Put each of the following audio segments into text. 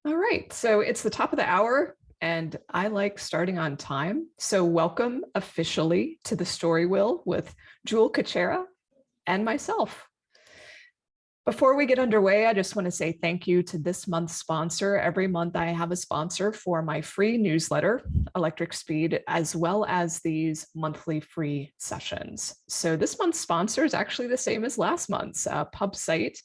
All right, so it's the top of the hour and I like starting on time. So welcome officially to the StoryWheel with Jule Kucera and myself. Before we get underway, I just want to say thank you to this month's sponsor. Every month I have a sponsor for my free newsletter, Electric Speed, as well as these monthly free sessions. So this month's sponsor is actually the same as last month's, PubSite.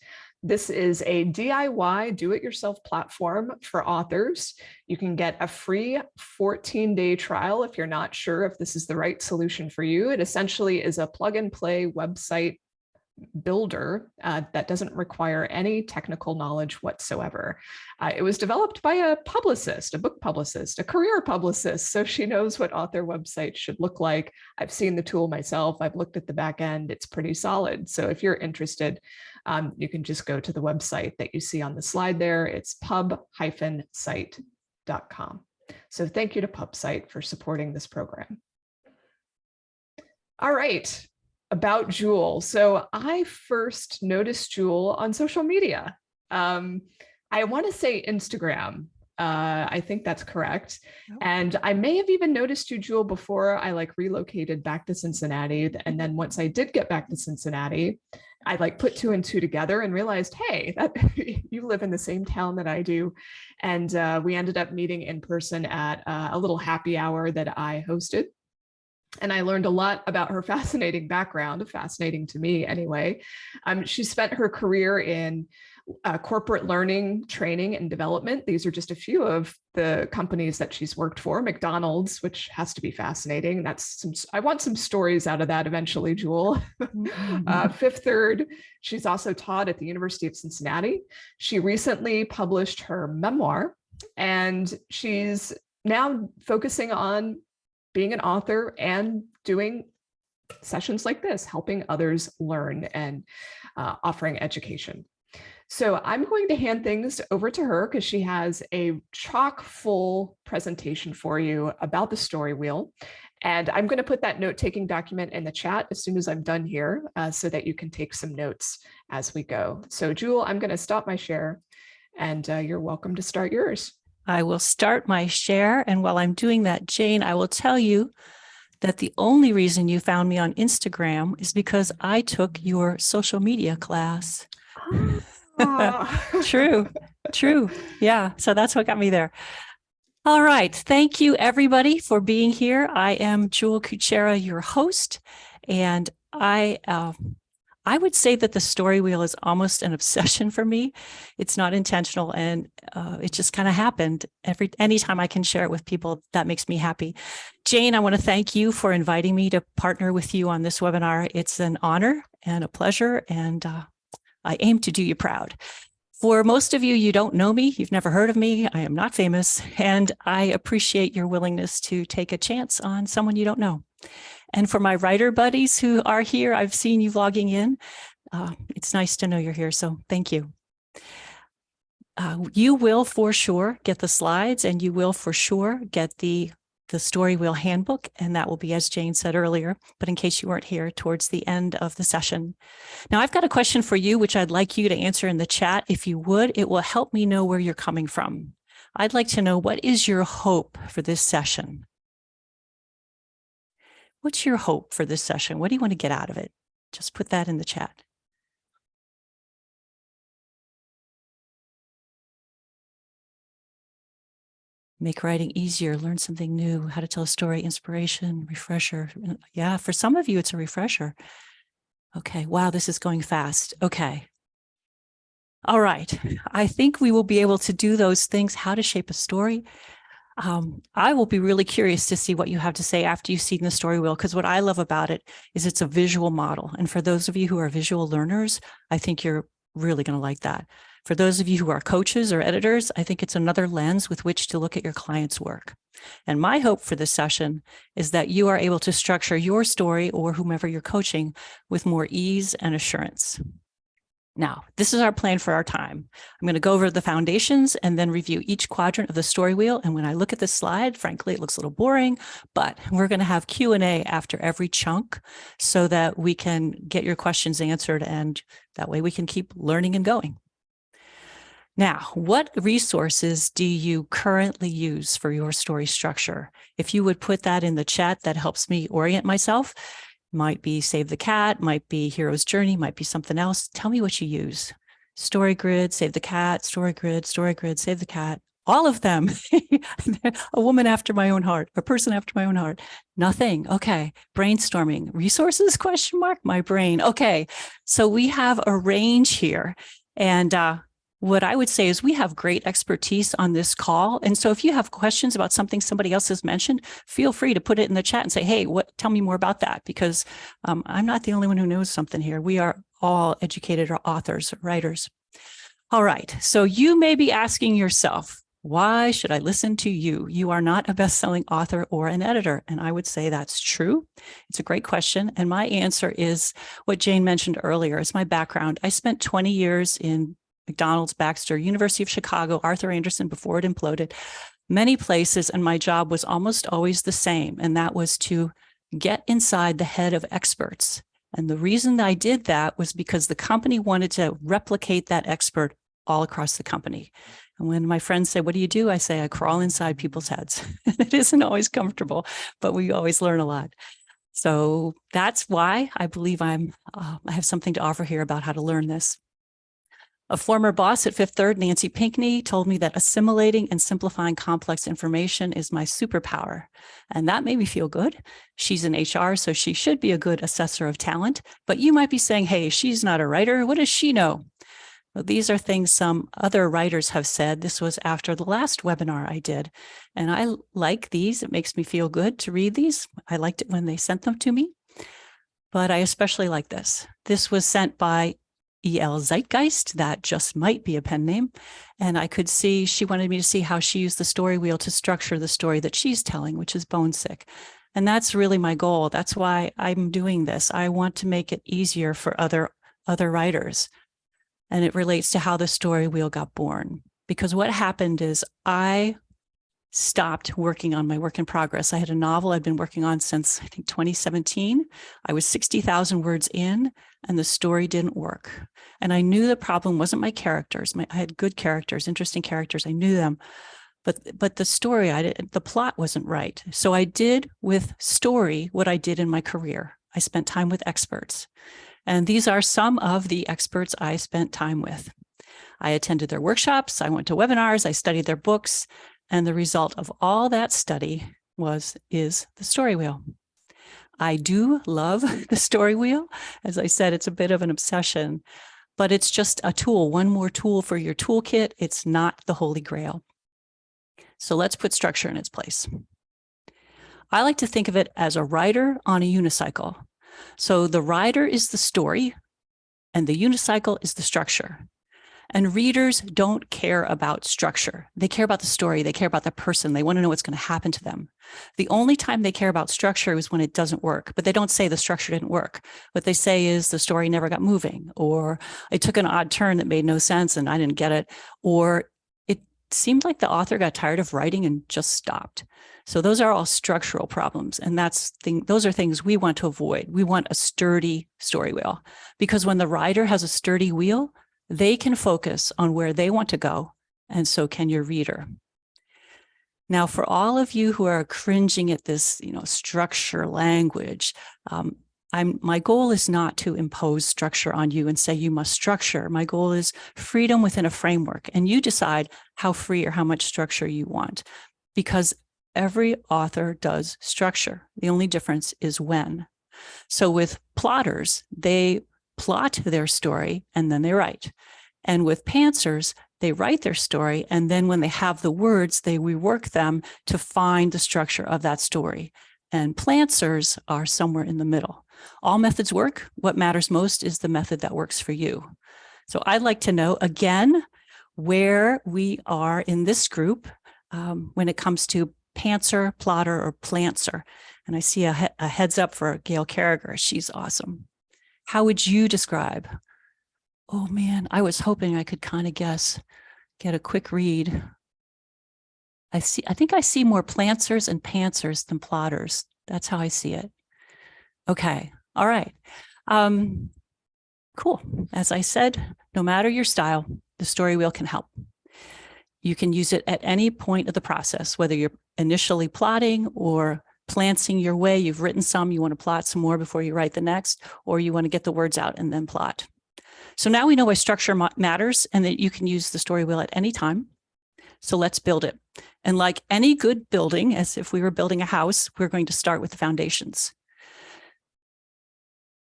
This is a DIY do-it-yourself platform for authors. You can get a free 14-day trial if you're not sure if this is the right solution for you. It essentially is a plug-and-play website builder that doesn't require any technical knowledge whatsoever. It was developed by a publicist, a book publicist, a career publicist, so she knows what author websites should look like. I've seen the tool myself. I've looked at the back end. It's pretty solid. So if you're interested, you can just go to the website that you see on the slide there. It's pub-site.com. So thank you to PubSite for supporting this program. All right. About Jule. So I first noticed Jule on social media. I want to say Instagram. I think that's correct. Oh. And I may have even noticed you, Jule, before I relocated back to Cincinnati. And then once I did get back to Cincinnati, I put two and two together and realized, hey, you live in the same town that I do. And we ended up meeting in person at a little happy hour that I hosted. And I learned a lot about her fascinating background, fascinating to me anyway. She spent her career in corporate learning, training, and development. These are just a few of the companies that she's worked for. McDonald's, which has to be fascinating. I want some stories out of that eventually, Jule. Fifth Third, she's also taught at the University of Cincinnati. She recently published her memoir, and she's now focusing on being an author and doing sessions like this, helping others learn and offering education. So I'm going to hand things over to her because she has a chock full presentation for you about the StoryWheel. And I'm going to put that note-taking document in the chat as soon as I'm done here so that you can take some notes as we go. So Jule, I'm going to stop my share and you're welcome to start yours. I will start my share. And while I'm doing that, Jane, I will tell you that the only reason you found me on Instagram is because I took your social media class. True. Yeah, so that's what got me there. All right. Thank you, everybody, for being here. I am Jule Kucera, your host, and I would say that the StoryWheel is almost an obsession for me. It's not intentional, and it just kind of happened. Anytime I can share it with people, that makes me happy. Jane, I want to thank you for inviting me to partner with you on this webinar. It's an honor and a pleasure, and I aim to do you proud. For most of you, you don't know me. You've never heard of me. I am not famous, and I appreciate your willingness to take a chance on someone you don't know. And for my writer buddies who are here, I've seen you logging in. It's nice to know you're here, so thank you. You will for sure get the slides, and you will for sure get the StoryWheel handbook, and that will be, as Jane said earlier, but in case you weren't here, towards the end of the session. Now, I've got a question for you, which I'd like you to answer in the chat. If you would, it will help me know where you're coming from. I'd like to know, what is your hope for this session? What's your hope for this session? What do you want to get out of it? Just put that in the chat. Make writing easier, learn something new, how to tell a story, inspiration, refresher. Yeah, for some of you, it's a refresher. Okay, wow, this is going fast. Okay. All right, I think we will be able to do those things, how to shape a story. I will be really curious to see what you have to say after you've seen the StoryWheel, because what I love about it is it's a visual model. And for those of you who are visual learners, I think you're really going to like that. For those of you who are coaches or editors, I think it's another lens with which to look at your client's work. And my hope for this session is that you are able to structure your story, or whomever you're coaching, with more ease and assurance. Now, this is our plan for our time. I'm going to go over the foundations and then review each quadrant of the StoryWheel. And when I look at this slide, frankly, it looks a little boring, but we're going to have Q&A after every chunk so that we can get your questions answered, and that way we can keep learning and going. Now, what resources do you currently use for your story structure? If you would put that in the chat, that helps me orient myself. Might be Save the Cat, might be Hero's Journey, might be something else. Tell me what you use. StoryGrid, Save the Cat, StoryGrid, Save the Cat. All of them. A woman after my own heart, a person after my own heart. Nothing. Okay. Brainstorming. Resources? Question mark. My brain. Okay. So we have a range here. And what I would say is we have great expertise on this call. And so if you have questions about something somebody else has mentioned, feel free to put it in the chat and say, hey, tell me more about that, because I'm not the only one who knows something here. We are all educated authors, writers. All right. So you may be asking yourself, why should I listen to you? You are not a best-selling author or an editor. And I would say that's true. It's a great question. And my answer is what Jane mentioned earlier. It's my background. I spent 20 years in McDonald's, Baxter, University of Chicago, Arthur Andersen before it imploded, many places. And my job was almost always the same. And that was to get inside the head of experts. And the reason I did that was because the company wanted to replicate that expert all across the company. And when my friends say, what do? I say, I crawl inside people's heads. It isn't always comfortable, but we always learn a lot. So that's why I believe I have something to offer here about how to learn this. A former boss at Fifth Third, Nancy Pinkney, told me that assimilating and simplifying complex information is my superpower. And that made me feel good. She's in HR, so she should be a good assessor of talent. But you might be saying, hey, she's not a writer. What does she know? Well, these are things some other writers have said. This was after the last webinar I did. And I like these. It makes me feel good to read these. I liked it when they sent them to me. But I especially like this. This was sent by E.L. Zeitgeist. That just might be a pen name. And I could see, she wanted me to see how she used the story wheel to structure the story that she's telling, which is Bone Sick. And that's really my goal. That's why I'm doing this. I want to make it easier for other writers. And it relates to how the story wheel got born. Because what happened is I stopped working on my work in progress. I had a novel I'd been working on since, I think, 2017. I was 60,000 words in, and the story didn't work. And I knew the problem wasn't my characters. I had good characters, interesting characters. I knew them. But the story, the plot wasn't right. So I did with story what I did in my career. I spent time with experts. And these are some of the experts I spent time with. I attended their workshops. I went to webinars. I studied their books. And the result of all that study is the story wheel. I do love the story wheel. As I said, it's a bit of an obsession, but it's just a tool, one more tool for your toolkit. It's not the Holy Grail. So let's put structure in its place. I like to think of it as a rider on a unicycle. So the rider is the story, and the unicycle is the structure. And readers don't care about structure. They care about the story. They care about the person. They want to know what's going to happen to them. The only time they care about structure is when it doesn't work, but they don't say the structure didn't work. What they say is the story never got moving, or it took an odd turn that made no sense and I didn't get it, or it seemed like the author got tired of writing and just stopped. So those are all structural problems. And those are things we want to avoid. We want a sturdy story wheel, because when the writer has a sturdy wheel, they can focus on where they want to go, and so can your reader. Now, for all of you who are cringing at this, structure language, my goal is not to impose structure on you and say you must structure. My goal is freedom within a framework, and you decide how free or how much structure you want, because every author does structure. The only difference is when. So with plotters, they plot their story and then they write. And with pantsers, they write their story, and then when they have the words, they rework them to find the structure of that story. And plantsers are somewhere in the middle. All methods work. What matters most is the method that works for you. So I'd like to know, again, where we are in this group when it comes to pantser, plotter, or plantser. And I see a heads up for Gail Carragher. She's awesome. How would you describe? Oh man, I was hoping I could kind of guess, get a quick read. I think I see more plantsers and pantsers than plotters. That's how I see it. Okay, all right. Cool. As I said, no matter your style, the story wheel can help. You can use it at any point of the process, whether you're initially plotting or planting your way. You've written some, you want to plot some more before you write the next, or you want to get the words out and then plot. So now we know why structure matters and that you can use the story wheel at any time. So let's build it. And like any good building, as if we were building a house, we're going to start with the foundations.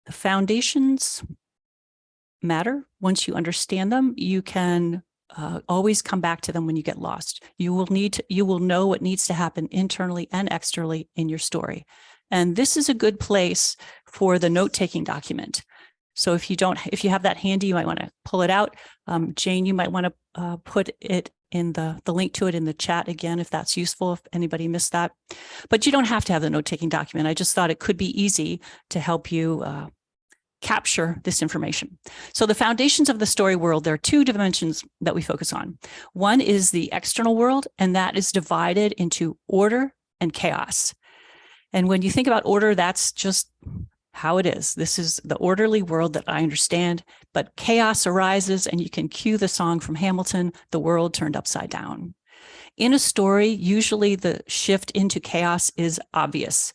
The foundations matter. Once you understand them, you can always come back to them when you get lost. You will know what needs to happen internally and externally in your story. And this is a good place for the note-taking document. So if you have that handy, you might want to pull it out. Jane, you might want to put it in the link to it in the chat again, if that's useful, if anybody missed that. But you don't have to have the note-taking document. I just thought it could be easy to help you capture this information. So the foundations of the story world, there are two dimensions that we focus on. One is the external world, and that is divided into order and chaos. And when you think about order, that's just how it is. This is the orderly world that I understand, but chaos arises, and you can cue the song from Hamilton, "The World Turned Upside Down." In a story, usually the shift into chaos is obvious.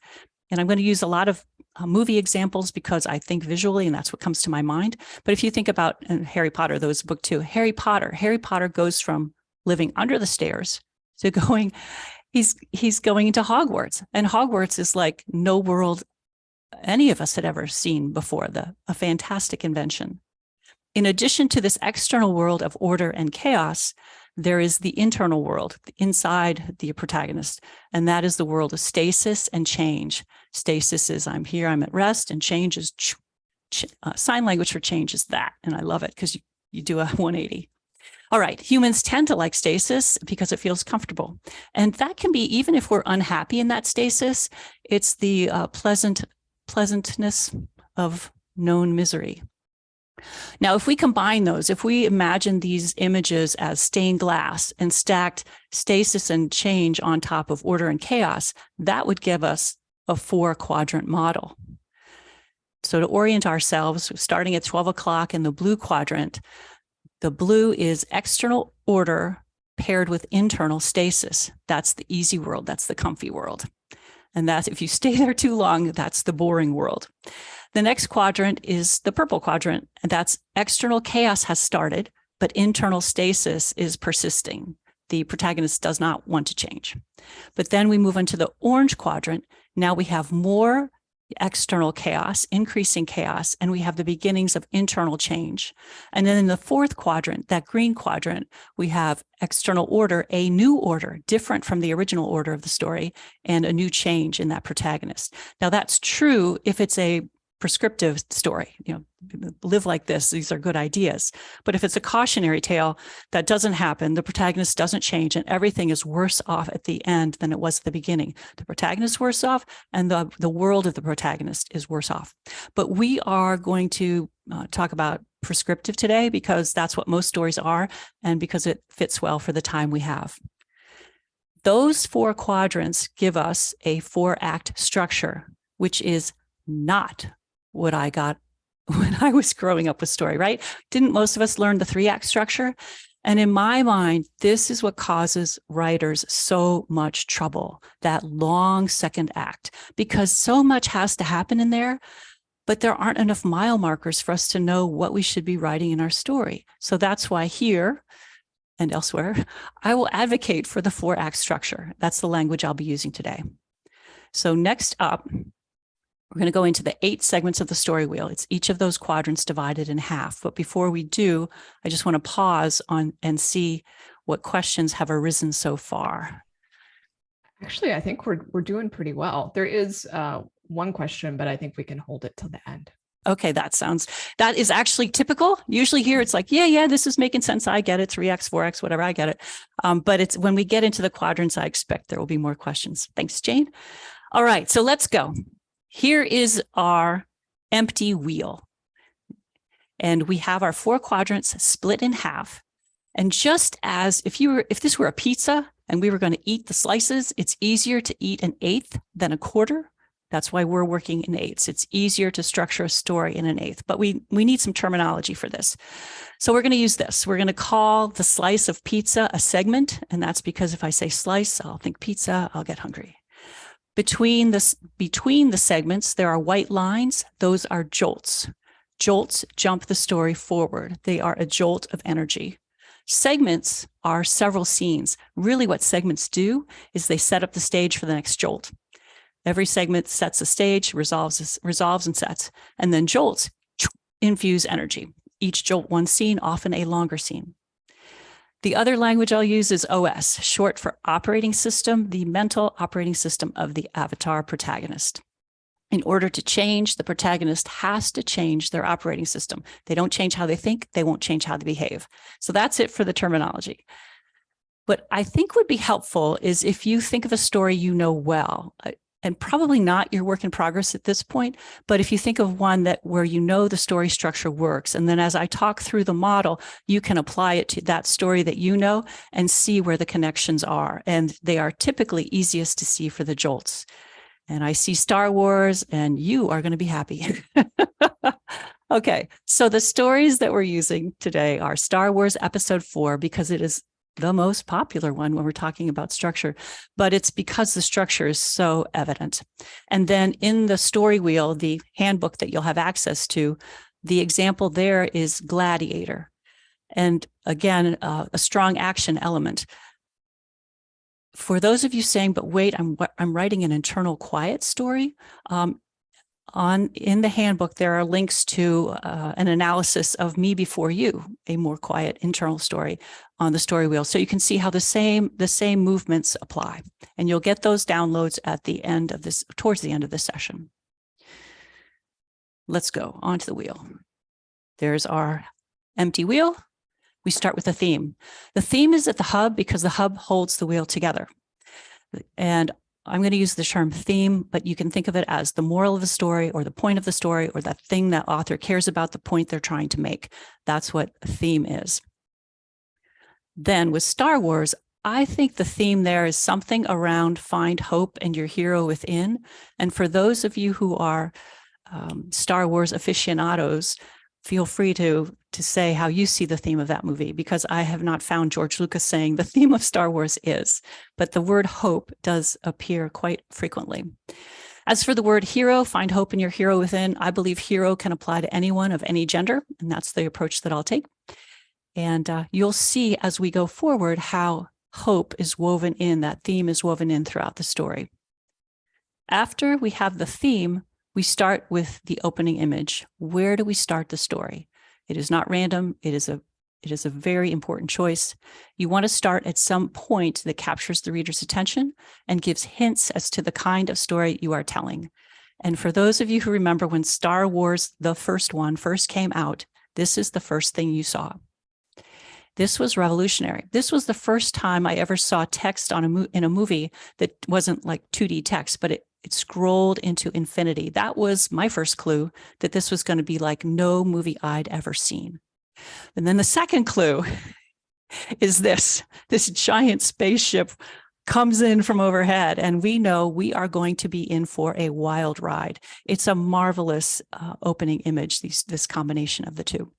And I'm going to use a lot of movie examples because I think visually, and that's what comes to my mind. But if you think about Harry Potter, there was a book too, Harry Potter goes from living under the stairs to going, he's going into Hogwarts. And Hogwarts is like no world any of us had ever seen before, a fantastic invention. In addition to this external world of order and chaos, there is the internal world inside the protagonist, and that is the world of stasis and change. Stasis is I'm here, I'm at rest, and change is sign language for change is that, and I love it because you do a 180. All right, humans tend to like stasis because it feels comfortable, and that can be even if we're unhappy in that stasis. It's the pleasantness of known misery. Now, if we combine those, if we imagine these images as stained glass and stacked stasis and change on top of order and chaos, that would give us a 4-quadrant model. So to orient ourselves, starting at 12 o'clock in the blue quadrant, the blue is external order paired with internal stasis. That's the easy world. That's the comfy world. And that's, if you stay there too long, that's the boring world. The next quadrant is the purple quadrant, and that's external chaos has started, but internal stasis is persisting. The protagonist does not want to change. But then we move into the orange quadrant. Now we have more external chaos, increasing chaos, and we have the beginnings of internal change. And then in the fourth quadrant, that green quadrant, we have external order, a new order, different from the original order of the story, and a new change in that protagonist. Now that's true if it's a prescriptive story, live like this, these are good ideas. But if it's a cautionary tale, that doesn't happen. The protagonist doesn't change, and everything is worse off at the end than it was at the beginning. The protagonist is worse off, and the world of the protagonist is worse off. But we are going to talk about prescriptive today because that's what most stories are, and because it fits well for the time we have. Those 4 quadrants give us a 4-act structure, which is not what I got when I was growing up with story, right? Didn't most of us learn the 3-act structure? And in my mind, this is what causes writers so much trouble, that long second act, because so much has to happen in there, but there aren't enough mile markers for us to know what we should be writing in our story. So that's why here and elsewhere, I will advocate for the 4-act structure. That's the language I'll be using today. So next up, we're going to go into the 8 segments of the story wheel. It's each of those quadrants divided in half. But before we do, I just want to pause on and see what questions have arisen so far. Actually, I think we're doing pretty well. There is one question, but I think we can hold it till the end. Okay, that is actually typical. Usually here it's like, yeah, this is making sense. I get it. 3x, 4x, whatever, I get it. But it's when we get into the quadrants, I expect there will be more questions. Thanks, Jane. All right, so let's go. Here is our empty wheel. And we have our 4 quadrants split in half. And just as if this were a pizza and we were going to eat the slices, it's easier to eat an 1/8 than a 1/4. That's why we're working in eighths. It's easier to structure a story in an eighth, but we need some terminology for this. So we're going to use this. We're going to call the slice of pizza a segment. And that's because if I say slice, I'll think pizza, I'll get hungry. Between the segments, there are white lines. Those are jolts. Jolts jump the story forward. They are a jolt of energy. Segments are several scenes. Really what segments do is they set up the stage for the next jolt. Every segment sets a stage, resolves and sets. And then jolts infuse energy. Each jolt one scene, often a longer scene. The other language I'll use is OS, short for operating system, the mental operating system of the avatar protagonist. In order to change, the protagonist has to change their operating system. They don't change how they think, they won't change how they behave. So that's it for the terminology. What I think would be helpful is if you think of a story you know well, and probably not your work in progress at this point, but if you think of one where you know the story structure works, and then as I talk through the model, you can apply it to that story that you know and see where the connections are. And they are typically easiest to see for the jolts. And I see Star Wars, and you are going to be happy. Okay, so the stories that we're using today are Star Wars Episode 4, because it is the most popular one when we're talking about structure, but it's because the structure is so evident. And then in the StoryWheel, the handbook that you'll have access to, the example there is Gladiator. And again, a strong action element. For those of you saying, but wait, I'm writing an internal quiet story, in the handbook, there are links to an analysis of Me Before You, a more quiet internal story on the StoryWheel. So you can see how the same movements apply. And you'll get those downloads at the end of this, towards the end of this session. Let's go onto the wheel. There's our empty wheel. We start with a theme. The theme is at the hub because the hub holds the wheel together. And I'm going to use the term theme, but you can think of it as the moral of the story or the point of the story or that thing that author cares about, the point they're trying to make. That's what a theme is. Then with Star Wars, I think the theme there is something around find hope and your hero within. And for those of you who are Star Wars aficionados, feel free to say how you see the theme of that movie, because I have not found George Lucas saying the theme of Star Wars is, but the word hope does appear quite frequently. As for the word hero, find hope in your hero within, I believe hero can apply to anyone of any gender, and that's the approach that I'll take. And you'll see as we go forward how hope is woven in, that theme is woven in throughout the story. After we have the theme, we start with the opening image. Where do we start the story? It is not random. It is a very important choice. You want to start at some point that captures the reader's attention and gives hints as to the kind of story you are telling. And for those of you who remember when Star Wars, the first one, first came out, this is the first thing you saw. This was revolutionary. This was the first time I ever saw text in a movie that wasn't like 2D text, but it scrolled into infinity. That was my first clue that this was going to be like no movie I'd ever seen. And then the second clue is this giant spaceship comes in from overhead, and we know we are going to be in for a wild ride. It's a marvelous opening image, this combination of the two.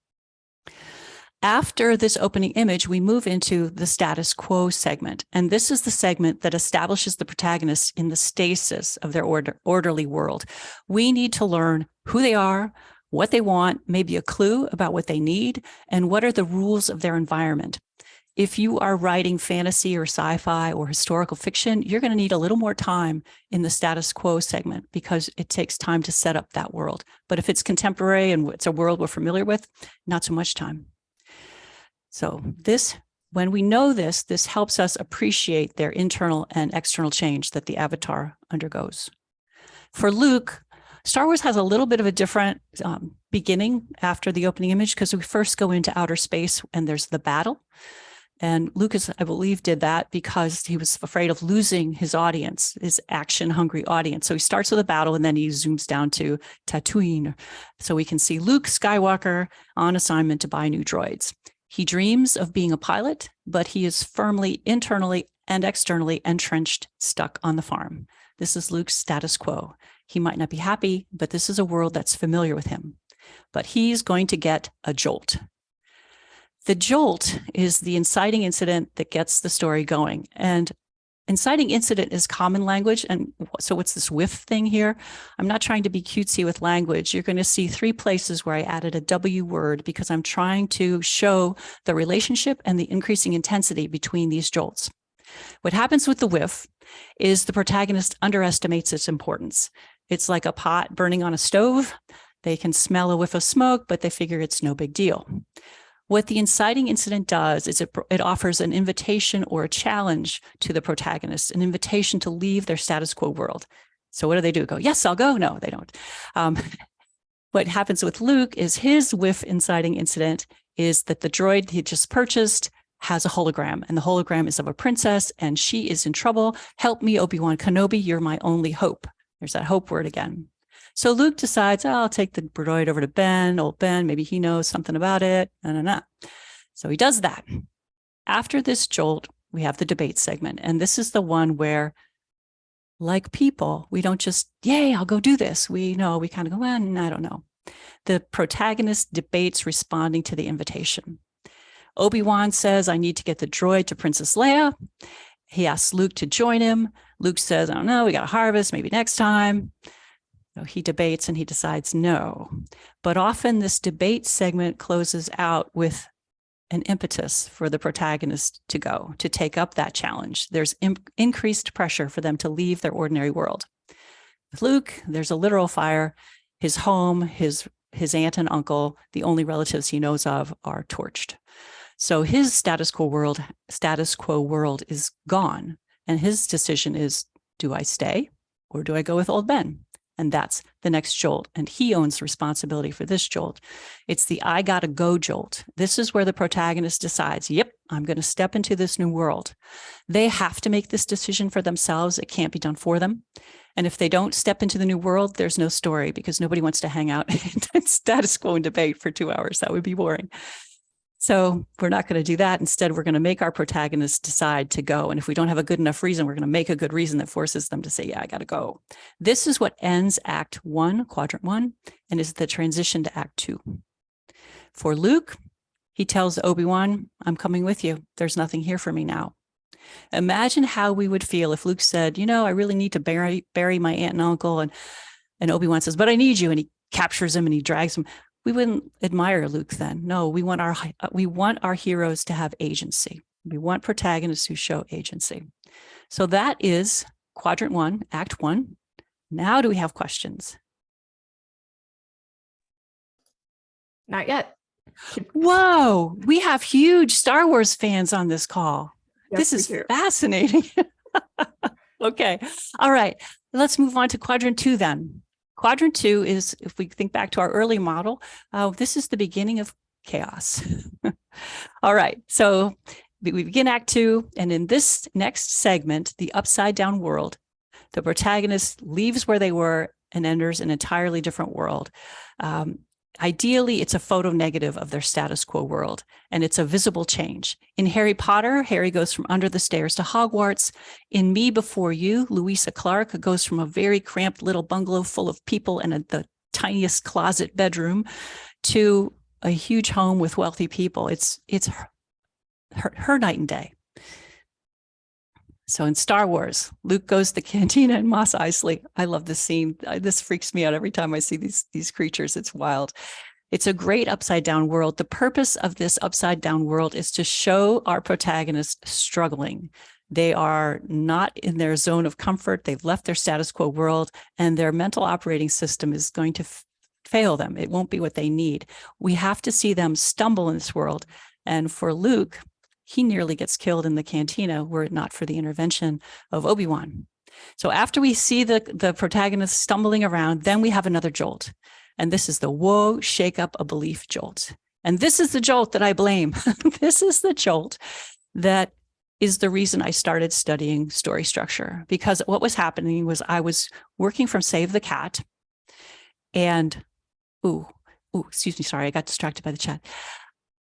After this opening image, we move into the status quo segment. And this is the segment that establishes the protagonists in the stasis of their orderly world. We need to learn who they are, what they want, maybe a clue about what they need, and what are the rules of their environment. If you are writing fantasy or sci-fi or historical fiction, you're going to need a little more time in the status quo segment because it takes time to set up that world. But if it's contemporary and it's a world we're familiar with, not so much time. So when we know this helps us appreciate their internal and external change that the avatar undergoes. For Luke, Star Wars has a little bit of a different beginning after the opening image because we first go into outer space and there's the battle. And Lucas, I believe, did that because he was afraid of losing his audience, his action-hungry audience. So he starts with a battle and then he zooms down to Tatooine. So we can see Luke Skywalker on assignment to buy new droids. He dreams of being a pilot, but he is firmly internally and externally entrenched, stuck on the farm. This is Luke's status quo. He might not be happy, but this is a world that's familiar with him. But he's going to get a jolt. The jolt is the inciting incident that gets the story going. And inciting incident is common language. And so what's this whiff thing here? I'm not trying to be cutesy with language. You're going to see 3 places where I added a W word because I'm trying to show the relationship and the increasing intensity between these jolts. What happens with the whiff is the protagonist underestimates its importance. It's like a pot burning on a stove. They can smell a whiff of smoke, but they figure it's no big deal. What the inciting incident does is it offers an invitation or a challenge to the protagonist, an invitation to leave their status quo world. So what do? Go, yes, I'll go. No, they don't. What happens with Luke is his whiff inciting incident is that the droid he just purchased has a hologram, and the hologram is of a princess, and she is in trouble. Help me, Obi-Wan Kenobi. You're my only hope. There's that hope word again. So Luke decides, I'll take the droid over to Ben, old Ben, maybe he knows something about it. So he does that. After this jolt, we have the debate segment. And this is the one where, like people, we don't just, yay, I'll go do this. We kind of go, well, I don't know. The protagonist debates responding to the invitation. Obi-Wan says, I need to get the droid to Princess Leia. He asks Luke to join him. Luke says, I don't know, we got to harvest, maybe next time. So he debates and he decides no. But often this debate segment closes out with an impetus for the protagonist to go, to take up that challenge. There's increased pressure for them to leave their ordinary world. With Luke, there's a literal fire. His home, his aunt and uncle, the only relatives he knows of, are torched. So his status quo world is gone. And his decision is, do I stay or do I go with old Ben? And that's the next jolt. And he owns responsibility for this jolt. It's the I gotta go jolt. This is where the protagonist decides, yep, I'm going to step into this new world. They have to make this decision for themselves. It can't be done for them. And if they don't step into the new world, there's no story because nobody wants to hang out in status quo and debate for 2 hours. That would be boring. So we're not going to do that. Instead, we're going to make our protagonist decide to go. And if we don't have a good enough reason, we're going to make a good reason that forces them to say, yeah, I got to go. This is what ends Act 1, Quadrant 1, and is the transition to Act 2. For Luke, he tells Obi-Wan, I'm coming with you. There's nothing here for me now. Imagine how we would feel if Luke said, I really need to bury my aunt and uncle. And Obi-Wan says, but I need you. And he captures him and he drags him. We wouldn't admire Luke then. No, we want our heroes to have agency. We want protagonists who show agency. So that is Quadrant 1, Act 1. Now do we have questions? Not yet. Whoa, we have huge Star Wars fans on this call. Yes, this is fascinating. Okay. All right. Let's move on to Quadrant 2 then. Quadrant 2 is, if we think back to our early model, this is the beginning of chaos. All right, so we begin Act 2, and in this next segment, the upside down world, the protagonist leaves where they were and enters an entirely different world. Ideally, it's a photo negative of their status quo world, and it's a visible change. In Harry Potter, Harry goes from under the stairs to Hogwarts. In Me Before You, Louisa Clark goes from a very cramped little bungalow full of people and the tiniest closet bedroom to a huge home with wealthy people. It's her night and day. So in Star Wars, Luke goes to the cantina in Mos Eisley. I love this scene. This freaks me out every time I see these creatures. It's wild. It's a great upside down world. The purpose of this upside down world is to show our protagonist struggling. They are not in their zone of comfort. They've left their status quo world, and their mental operating system is going to fail them. It won't be what they need. We have to see them stumble in this world. And for Luke, he nearly gets killed in the cantina were it not for the intervention of Obi-Wan. So after we see the protagonist stumbling around, then we have another jolt. And this is the whoa, shake up a belief jolt. And this is the jolt that I blame. This is the jolt that is the reason I started studying story structure. Because what was happening was I was working from Save the Cat. And, excuse me, sorry, I got distracted by the chat.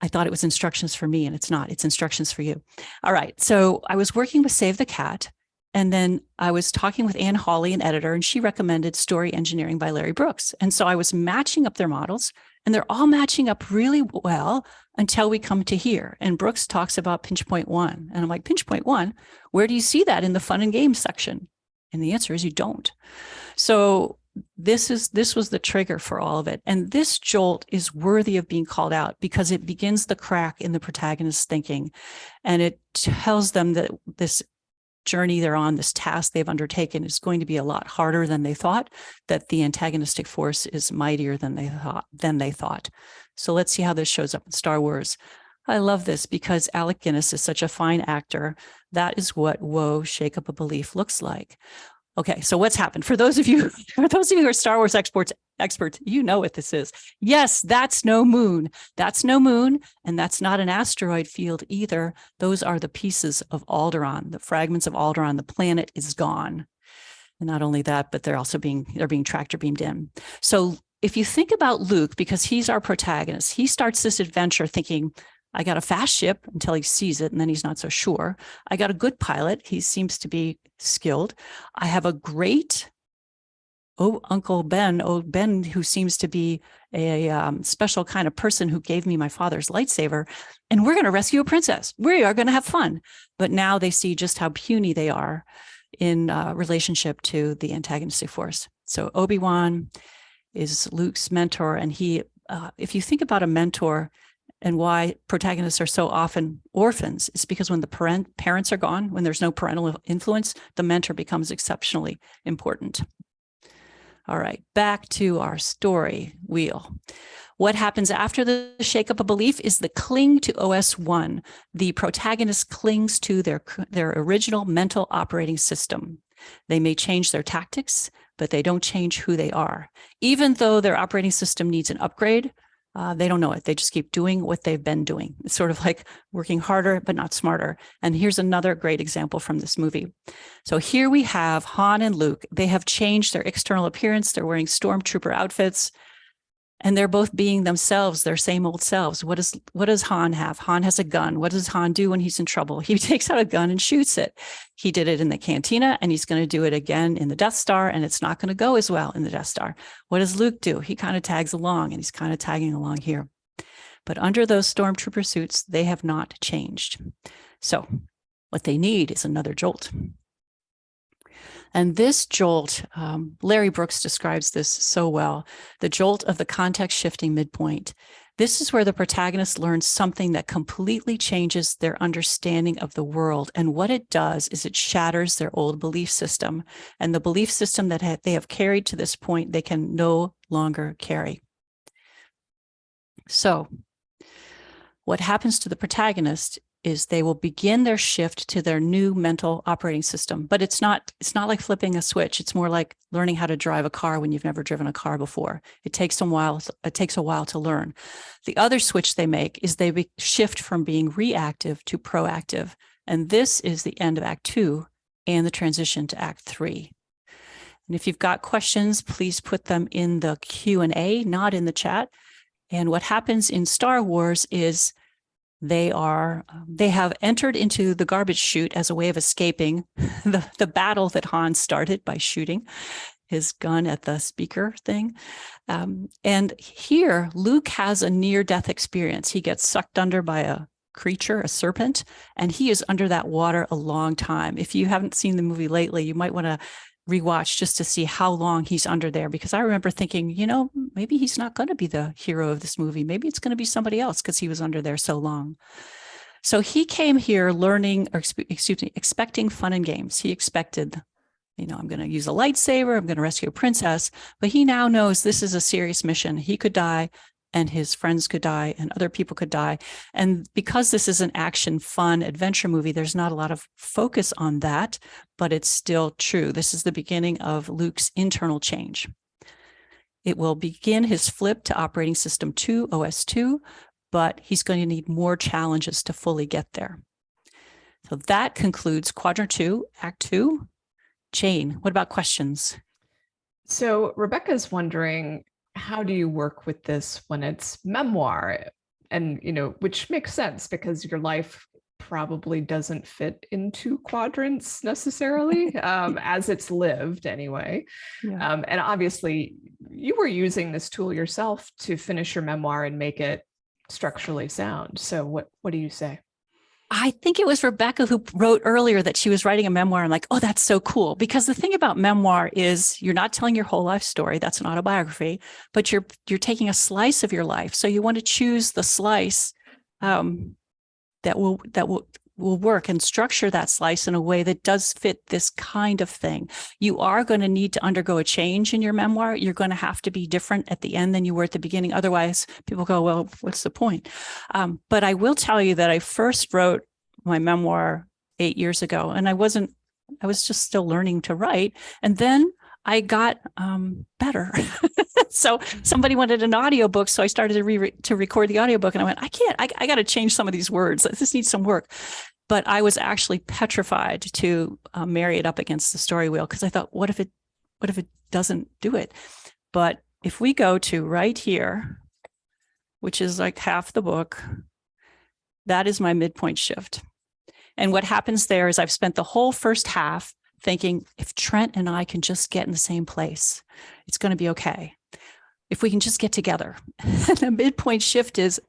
I thought it was instructions for me, and it's not. It's instructions for you. All right. So I was working with Save the Cat, And then I was talking with Ann Hawley, an editor, and she recommended Story Engineering by Larry Brooks. And so I was matching up their models, and they're all matching up really well until we come to here. And Brooks talks about pinch point one. And I'm like, pinch point one, where do you see that in the fun and games section? And the answer is you don't. So this was the trigger for all of it. And this jolt is worthy of being called out because it begins the crack in the protagonist's thinking. And it tells them that this journey they're on, this task they've undertaken, is going to be a lot harder than they thought, that the antagonistic force is mightier than they thought. So let's see how this shows up in Star Wars. I love this because Alec Guinness is such a fine actor. That is what whoa, shake up a belief looks like. Okay, so what's happened? For those of you who are Star Wars experts, you know what this is. Yes, that's no moon. That's no moon, and that's not an asteroid field either. Those are the pieces of Alderaan, the fragments of Alderaan. The planet is gone. And not only that, but they're being tractor beamed in. So if you think about Luke, because he's our protagonist, he starts this adventure thinking, I got a fast ship until he sees it, and then he's not so sure. I got a good pilot. He seems to be skilled. I have a great Uncle Ben, old Ben, who seems to be a special kind of person who gave me my father's lightsaber, and we're going to rescue a princess. We are going to have fun. But now they see just how puny they are in relationship to the antagonistic force. So Obi-Wan is Luke's mentor, and he, if you think about a mentor, and why protagonists are so often orphans, is because when the parents are gone, when there's no parental influence, the mentor becomes exceptionally important. All right, back to our story wheel. What happens after the shake up of belief is the cling to OS1. The protagonist clings to their original mental operating system. They may change their tactics, but they don't change who they are. Even though their operating system needs an upgrade, they don't know it. They just keep doing what they've been doing. It's sort of like working harder, but not smarter. And here's another great example from this movie. So here we have Han and Luke. They have changed their external appearance. They're wearing stormtrooper outfits, and they're both being themselves, their same old selves. What does Han have? Han has a gun. What does Han do when he's in trouble? He takes out a gun and shoots it. He did it in the cantina, and he's going to do it again in the Death Star, and it's not going to go as well in the Death Star. What does Luke do? He kind of tags along, and he's kind of tagging along here. But under those stormtrooper suits, they have not changed. So what they need is another jolt. And this jolt, Larry Brooks describes this so well, the jolt of the context shifting midpoint. This is where the protagonist learns something that completely changes their understanding of the world. And what it does is it shatters their old belief system. And the belief system that they have carried to this point, they can no longer carry. So what happens to the protagonist is they will begin their shift to their new mental operating system. But it's not like flipping a switch. It's more like learning how to drive a car when you've never driven a car before. It takes a while to learn. The other switch they make is they shift from being reactive to proactive. And this is the end of Act 2 and the transition to Act 3. And if you've got questions, please put them in the Q&A, not in the chat. And what happens in Star Wars is they have entered into the garbage chute as a way of escaping the battle that Han started by shooting his gun at the speaker thing. And here, Luke has a near-death experience. He gets sucked under by a creature, a serpent, and he is under that water a long time. If you haven't seen the movie lately, you might want to rewatch just to see how long he's under there, because I remember thinking, maybe he's not going to be the hero of this movie. Maybe it's going to be somebody else because he was under there so long. So he came here expecting fun and games. He expected, I'm going to use a lightsaber, I'm going to rescue a princess, but he now knows this is a serious mission. He could die, and his friends could die, and other people could die. And because this is an action, fun adventure movie, there's not a lot of focus on that, but it's still true. This is the beginning of Luke's internal change. It will begin his flip to operating system 2, OS2, but he's going to need more challenges to fully get there. So that concludes Quadrant 2, Act 2. Jane, what about questions? So Rebecca's wondering, how do you work with this when it's memoir? And, which makes sense because your life probably doesn't fit into quadrants necessarily, as it's lived anyway. Yeah. And obviously, you were using this tool yourself to finish your memoir and make it structurally sound. So what do you say? I think it was Rebecca who wrote earlier that she was writing a memoir. I'm like, oh, that's so cool. Because the thing about memoir is you're not telling your whole life story. That's an autobiography, but you're taking a slice of your life. So you want to choose the slice that will work and structure that slice in a way that does fit this kind of thing. You are going to need to undergo a change in your memoir. You're going to have to be different at the end than you were at the beginning. Otherwise, people go, well, what's the point? But I will tell you that I first wrote my memoir 8 years ago, and I was just still learning to write. And then I got better. So somebody wanted an audiobook. So I started to record the audiobook, and I went, I got to change some of these words. This needs some work. But I was actually petrified to marry it up against the StoryWheel, because I thought, what if it doesn't do it? But if we go to right here, which is like half the book, that is my midpoint shift. And what happens there is I've spent the whole first half thinking, if Trent and I can just get in the same place, it's going to be okay. If we can just get together. The midpoint shift is,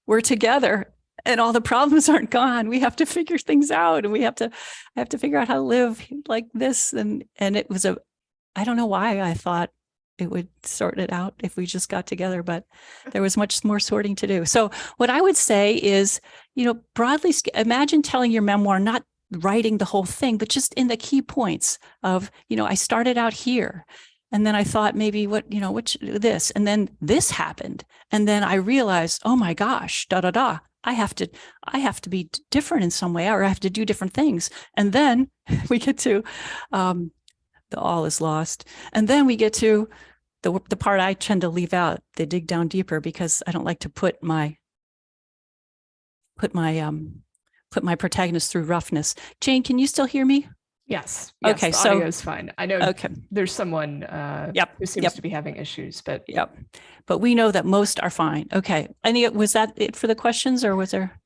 we're together and all the problems aren't gone. We have to figure things out, and I have to figure out how to live like this. And it was I don't know why I thought it would sort it out if we just got together, but there was much more sorting to do. So what I would say is, broadly, imagine telling your memoir, not writing the whole thing, but just in the key points of, I started out here, and then I thought maybe this, and then this happened. And then I realized, oh my gosh, I have to be different in some way, or I have to do different things. And then we get to, the all is lost. And then we get to the part I tend to leave out, they dig down deeper, because I don't like to put my protagonist through roughness. Jane, can you still hear me? Yes. Okay. The audio is fine. I know there's someone who seems to be having issues, but but we know that most are fine. Okay. Was that it for the questions, or was there?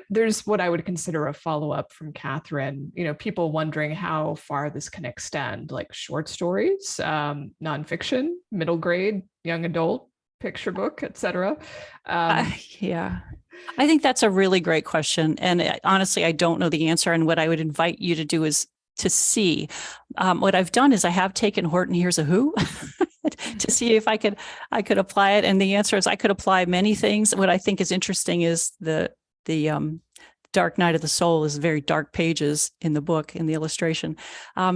There's what I would consider a follow-up from Catherine, people wondering how far this can extend, like short stories, nonfiction, middle grade, young adult, picture book, etc. Yeah, I think that's a really great question. And honestly, I don't know the answer. And what I would invite you to do is to see. What I've done is I have taken Horton Hears a Who to see if I could apply it. And the answer is I could apply many things. What I think is interesting is the Dark Night of the Soul is very dark pages in the book, in the illustration.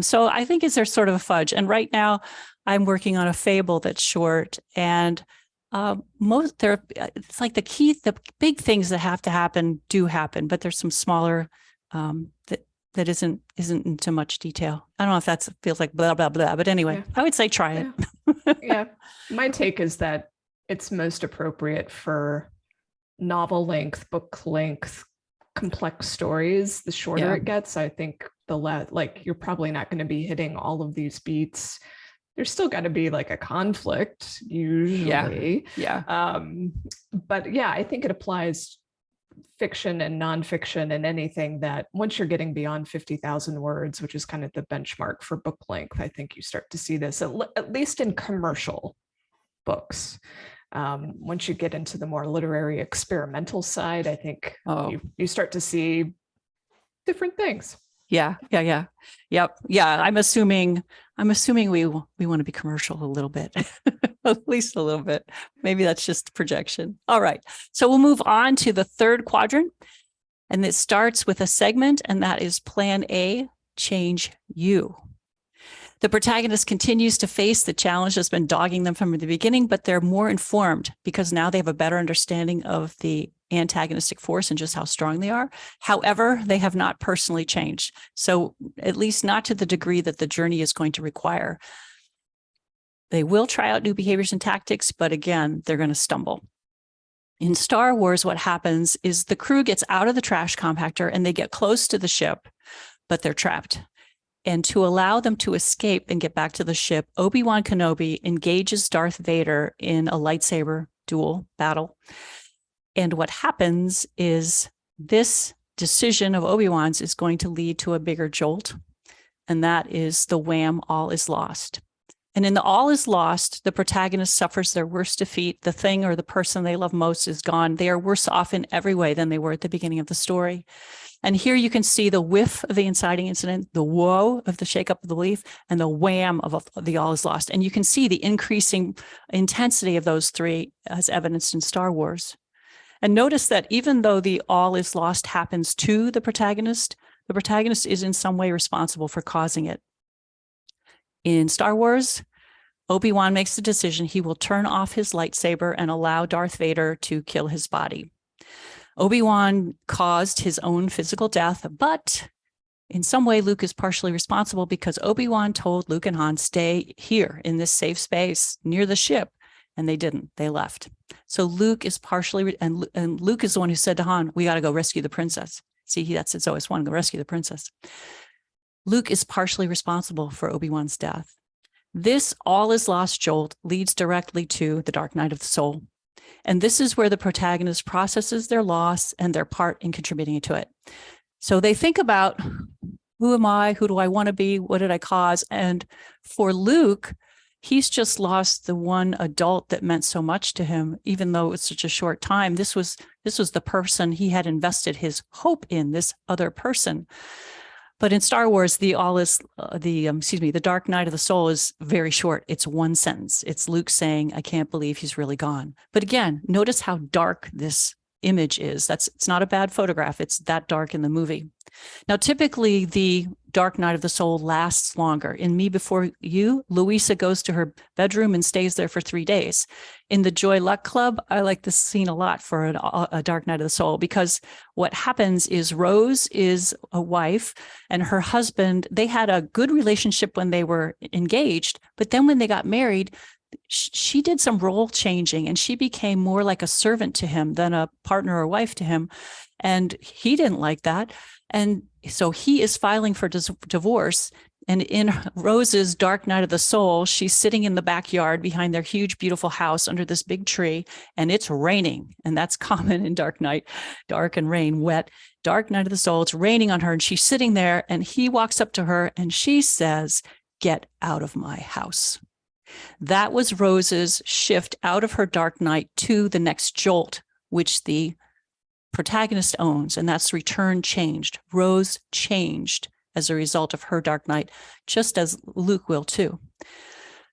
So I think there's sort of a fudge. And right now I'm working on a fable that's short, and it's like the big things that have to happen do happen, but there's some smaller that isn't into much detail. I don't know if that feels like blah blah blah, but anyway, I would say try it. Yeah, my take is that it's most appropriate for novel length, book length, complex stories. The shorter it gets, I think you're probably not going to be hitting all of these beats. There's still got to be like a conflict usually. But yeah, I think it applies fiction and nonfiction and anything that once you're getting beyond 50,000 words, which is kind of the benchmark for book length, I think you start to see this at least in commercial books. Once you get into the more literary experimental side, I think you start to see different things. Yep. I'm assuming we want to be commercial a little bit, at least a little bit. Maybe that's just projection. All right. So we'll move on to the third quadrant, and it starts with a segment, and that is Plan A, change you. The protagonist continues to face the challenge that's been dogging them from the beginning, but they're more informed because now they have a better understanding of the antagonistic force and just how strong they are. However, they have not personally changed. So at least not to the degree that the journey is going to require. They will try out new behaviors and tactics, but again, they're going to stumble. In Star Wars, what happens is the crew gets out of the trash compactor and they get close to the ship, but they're trapped. And to allow them to escape and get back to the ship, Obi-Wan Kenobi engages Darth Vader in a lightsaber duel battle. And what happens is this decision of Obi-Wan's is going to lead to a bigger jolt. And that is the wham, all is lost. And in the all is lost, the protagonist suffers their worst defeat. The thing or the person they love most is gone. They are worse off in every way than they were at the beginning of the story. And here you can see the whiff of the inciting incident, the whoa of the shakeup of the belief, and the wham of the all is lost. And you can see the increasing intensity of those three as evidenced in Star Wars. And notice that even though the all is lost happens to the protagonist is in some way responsible for causing it. In Star Wars, Obi-Wan makes the decision he will turn off his lightsaber and allow Darth Vader to kill his body. Obi-Wan caused his own physical death, but in some way, Luke is partially responsible because Obi-Wan told Luke and Han, stay here in this safe space near the ship, and they didn't. They left. So Luke is partially, and Luke is the one who said to Han, we got to go rescue the princess. See, that's it's always one, go rescue the princess. Luke is partially responsible for Obi-Wan's death. This all is lost jolt leads directly to the dark night of the soul. And this is where the protagonist processes their loss and their part in contributing to it. So they think about, who am I? Who do I want to be? What did I cause? And for Luke, he's just lost the one adult that meant so much to him, even though it was such a short time. This was the person he had invested his hope in, this other person. But in Star Wars, the dark night of the soul is very short. It's one sentence. It's Luke saying, I can't believe he's really gone. But again, notice how dark this image is. It's not a bad photograph. It's that dark in the movie. Now, typically the dark night of the soul lasts longer. In Me Before You, Louisa goes to her bedroom and stays there for 3 days. In the Joy Luck Club, I like this scene a lot for a dark night of the soul, because what happens is Rose is a wife and her husband, they had a good relationship when they were engaged, but then when they got married, she did some role changing and she became more like a servant to him than a partner or wife to him. And he didn't like that. And so he is filing for divorce. And in Rose's dark night of the soul, she's sitting in the backyard behind their huge, beautiful house under this big tree, and it's raining. And that's common in dark night, dark and rain, wet, dark night of the soul. It's raining on her and she's sitting there and he walks up to her and she says, get out of my house. That was Rose's shift out of her dark night to the next jolt, which the protagonist owns, and that's return changed. Rose changed as a result of her dark night, just as Luke will too.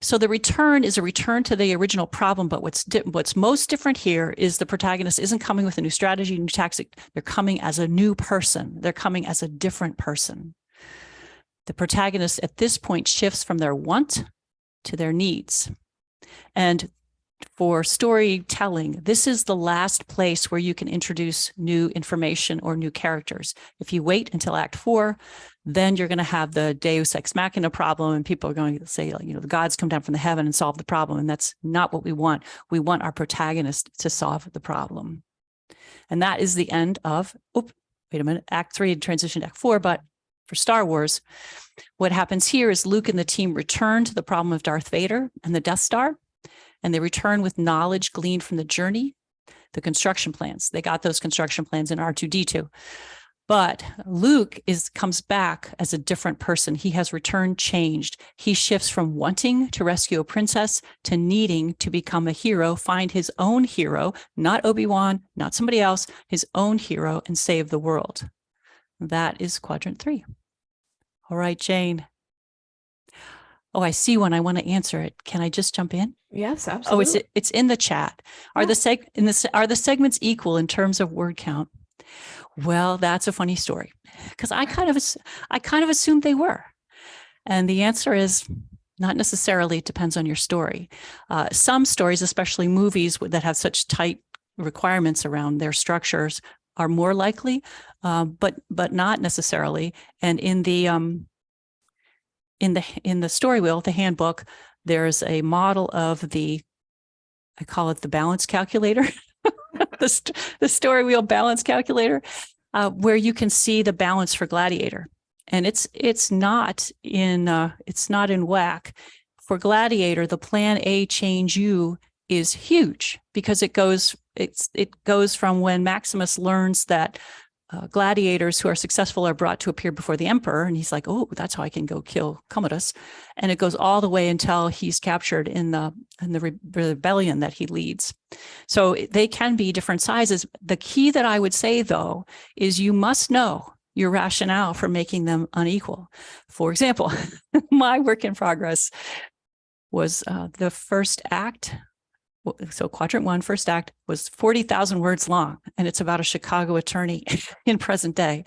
So the return is a return to the original problem, but what's most different here is the protagonist isn't coming with a new strategy, new tactic. They're coming as a new person. They're coming as a different person. The protagonist at this point shifts from their want to their needs. And for storytelling, this is the last place where you can introduce new information or new characters. If you wait until Act 4, then you're going to have the Deus Ex Machina problem, and people are going to say, the gods come down from the heaven and solve the problem. And that's not what we want. We want our protagonist to solve the problem. And that is the end of, Act 3 and transition to Act 4. But for Star Wars, what happens here is Luke and the team return to the problem of Darth Vader and the Death Star, and they return with knowledge gleaned from the journey, the construction plans. They got those construction plans in R2-D2. But Luke comes back as a different person. He has returned changed. He shifts from wanting to rescue a princess to needing to become a hero, find his own hero, not Obi-Wan, not somebody else, his own hero, and save the world. That is quadrant 3. All right, Jane. Oh, I see one. I want to answer it. Can I just jump in? Yes, absolutely. Oh, it's in the chat. Are the segments equal in terms of word count? Well, that's a funny story, because I kind of assumed they were. And the answer is not necessarily. It depends on your story. Some stories, especially movies that have such tight requirements around their structures, are more likely, but not necessarily. And in the StoryWheel, the handbook, there's a model of I call it the balance calculator, the StoryWheel balance calculator, where you can see the balance for Gladiator, and it's not in whack. For Gladiator, the plan A change U is huge because it goes it goes from when Maximus learns that gladiators who are successful are brought to appear before the emperor, and he's like, oh, that's how I can go kill Commodus. And it goes all the way until he's captured in the rebellion that he leads. So they can be different sizes. The key that I would say, though, is you must know your rationale for making them unequal. For example, my work in progress was the first act. So quadrant 1, first act, was 40,000 words long, and it's about a Chicago attorney in present day.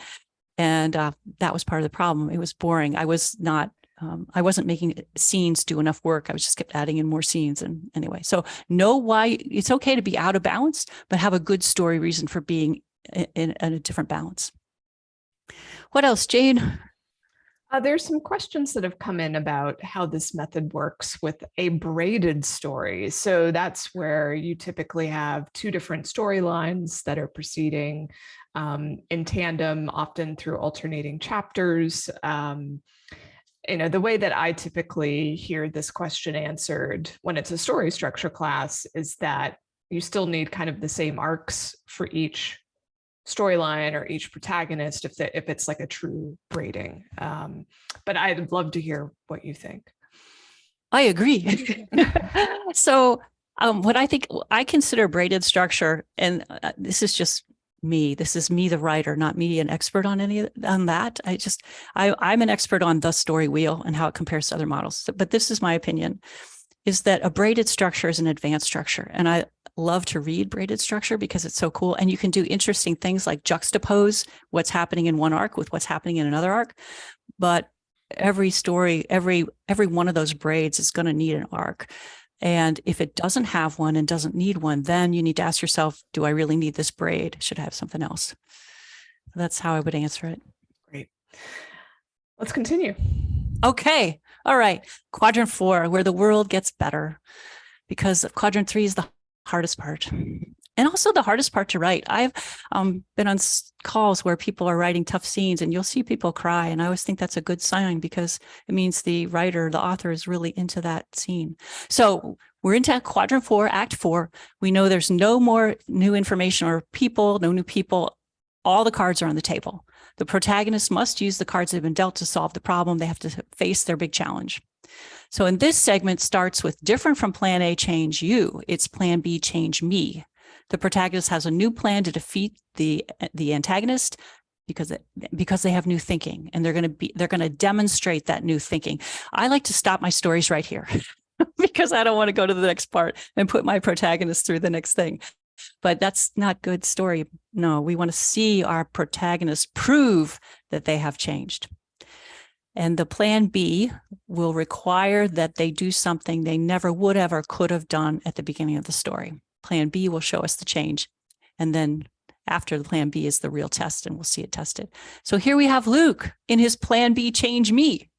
And that was part of the problem. It was boring. I wasn't making scenes do enough work. I was just kept adding in more scenes. And anyway, so know why it's okay to be out of balance, but have a good story reason for being in a different balance. What else, Jane? There's some questions that have come in about how this method works with a braided story. So that's where you typically have two different storylines that are proceeding in tandem, often through alternating chapters. The way that I typically hear this question answered when it's a story structure class is that you still need kind of the same arcs for each storyline or each protagonist if it's like a true braiding. But I'd love to hear what you think. I agree. So what I consider braided structure, and this is just me. This is me, the writer, not me, an expert on that. I'm an expert on the StoryWheel and how it compares to other models. But this is my opinion, is that a braided structure is an advanced structure. And I love to read braided structure because it's so cool. And you can do interesting things like juxtapose what's happening in one arc with what's happening in another arc. But every story, every one of those braids is going to need an arc. And if it doesn't have one and doesn't need one, then you need to ask yourself, do I really need this braid? Should I have something else? That's how I would answer it. Great. Let's continue. Okay. All right. Quadrant 4, where the world gets better, because quadrant 3 is the hardest part. And also the hardest part to write. I've been on calls where people are writing tough scenes and you'll see people cry. And I always think that's a good sign because it means the writer, the author is really into that scene. So we're into quadrant 4, act 4. We know there's no more new information or people, no new people. All the cards are on the table. The protagonist must use the cards they've been dealt to solve the problem. They have to face their big challenge. So in this segment starts with different from plan A, change you. It's plan B, change me. The protagonist has a new plan to defeat the antagonist because they have new thinking, and they're going to demonstrate that new thinking. I like to stop my stories right here because I don't want to go to the next part and put my protagonist through the next thing. But that's not good story. No, we want to see our protagonist prove that they have changed. And the plan B will require that they do something they never would have or could have done at the beginning of the story. Plan B will show us the change. And then after the plan B is the real test, and we'll see it tested. So here we have Luke in his plan B, change me.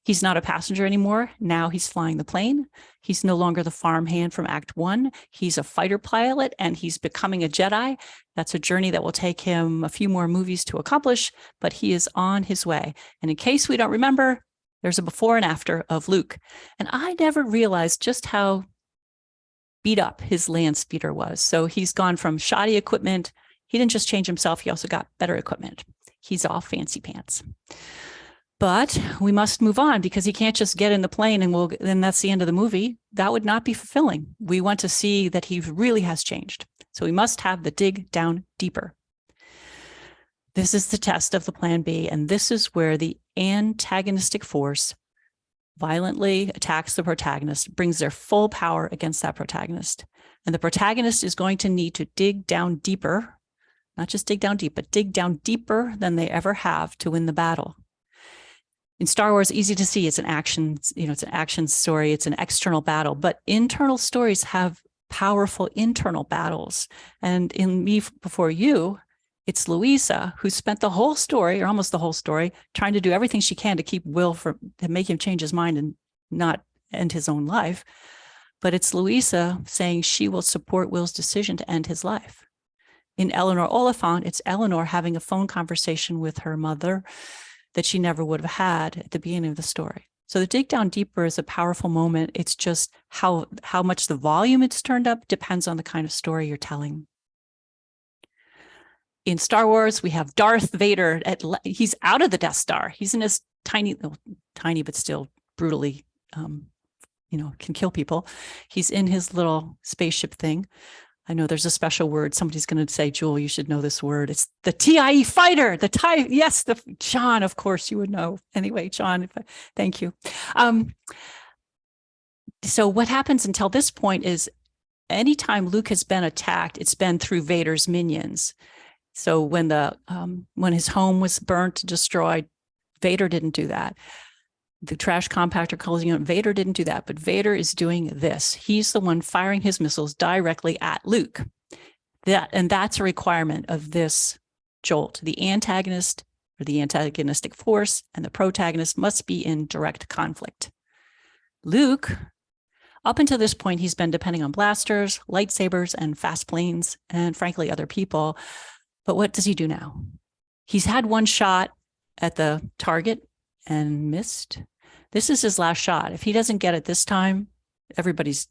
He's not a passenger anymore. Now he's flying the plane. He's no longer the farmhand from Act 1. He's a fighter pilot, and he's becoming a Jedi. That's a journey that will take him a few more movies to accomplish, but he is on his way. And in case we don't remember, there's a before and after of Luke. And I never realized just how beat up his land speeder was. So he's gone from shoddy equipment. He didn't just change himself. He also got better equipment. He's all fancy pants. But we must move on because he can't just get in the plane and then that's the end of the movie. That would not be fulfilling. We want to see that he really has changed. So we must have the dig down deeper. This is the test of the plan B, and this is where the antagonistic force violently attacks the protagonist, brings their full power against that protagonist. And the protagonist is going to need to dig down deeper, not just dig down deep, but dig down deeper than they ever have to win the battle. In Star Wars, easy to see, it's an action, it's an action story, it's an external battle, but internal stories have powerful internal battles. And in Me Before You, it's Louisa who spent the whole story, or almost the whole story, trying to do everything she can to keep Will to make him change his mind and not end his own life. But it's Louisa saying she will support Will's decision to end his life. In Eleanor Oliphant, it's Eleanor having a phone conversation with her mother that she never would have had at the beginning of the story. So the dig down deeper is a powerful moment. It's just how much the volume it's turned up depends on the kind of story you're telling. In Star Wars, we have Darth Vader. He's out of the Death Star. He's in his tiny, but still brutally, can kill people. He's in his little spaceship thing. I know there's a special word. Somebody's going to say, Jule, you should know this word. It's the TIE fighter. Yes, John, of course you would know. Anyway, John, thank you. So what happens until this point is anytime Luke has been attacked, it's been through Vader's minions. So when his home was burnt, destroyed, Vader didn't do that. The trash compactor closing unit, Vader didn't do that, but Vader is doing this. He's the one firing his missiles directly at Luke. That's a requirement of this jolt. The antagonist or the antagonistic force and the protagonist must be in direct conflict. Luke, up until this point, he's been depending on blasters, lightsabers, and fast planes, and frankly, other people. But what does he do now? He's had one shot at the target and missed. This is his last shot. If he doesn't get it this time, the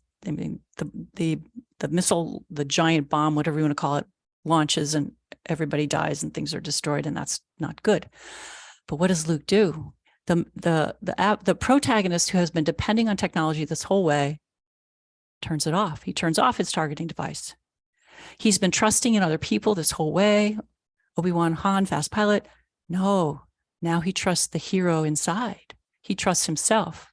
missile, the giant bomb, whatever you want to call it, launches and everybody dies and things are destroyed, and that's not good. But what does Luke do? The protagonist, who has been depending on technology this whole way, turns it off. He turns off his targeting device. He's been trusting in other people this whole way. Obi-Wan, Han, fast pilot. No, now he trusts the hero inside. He trusts himself.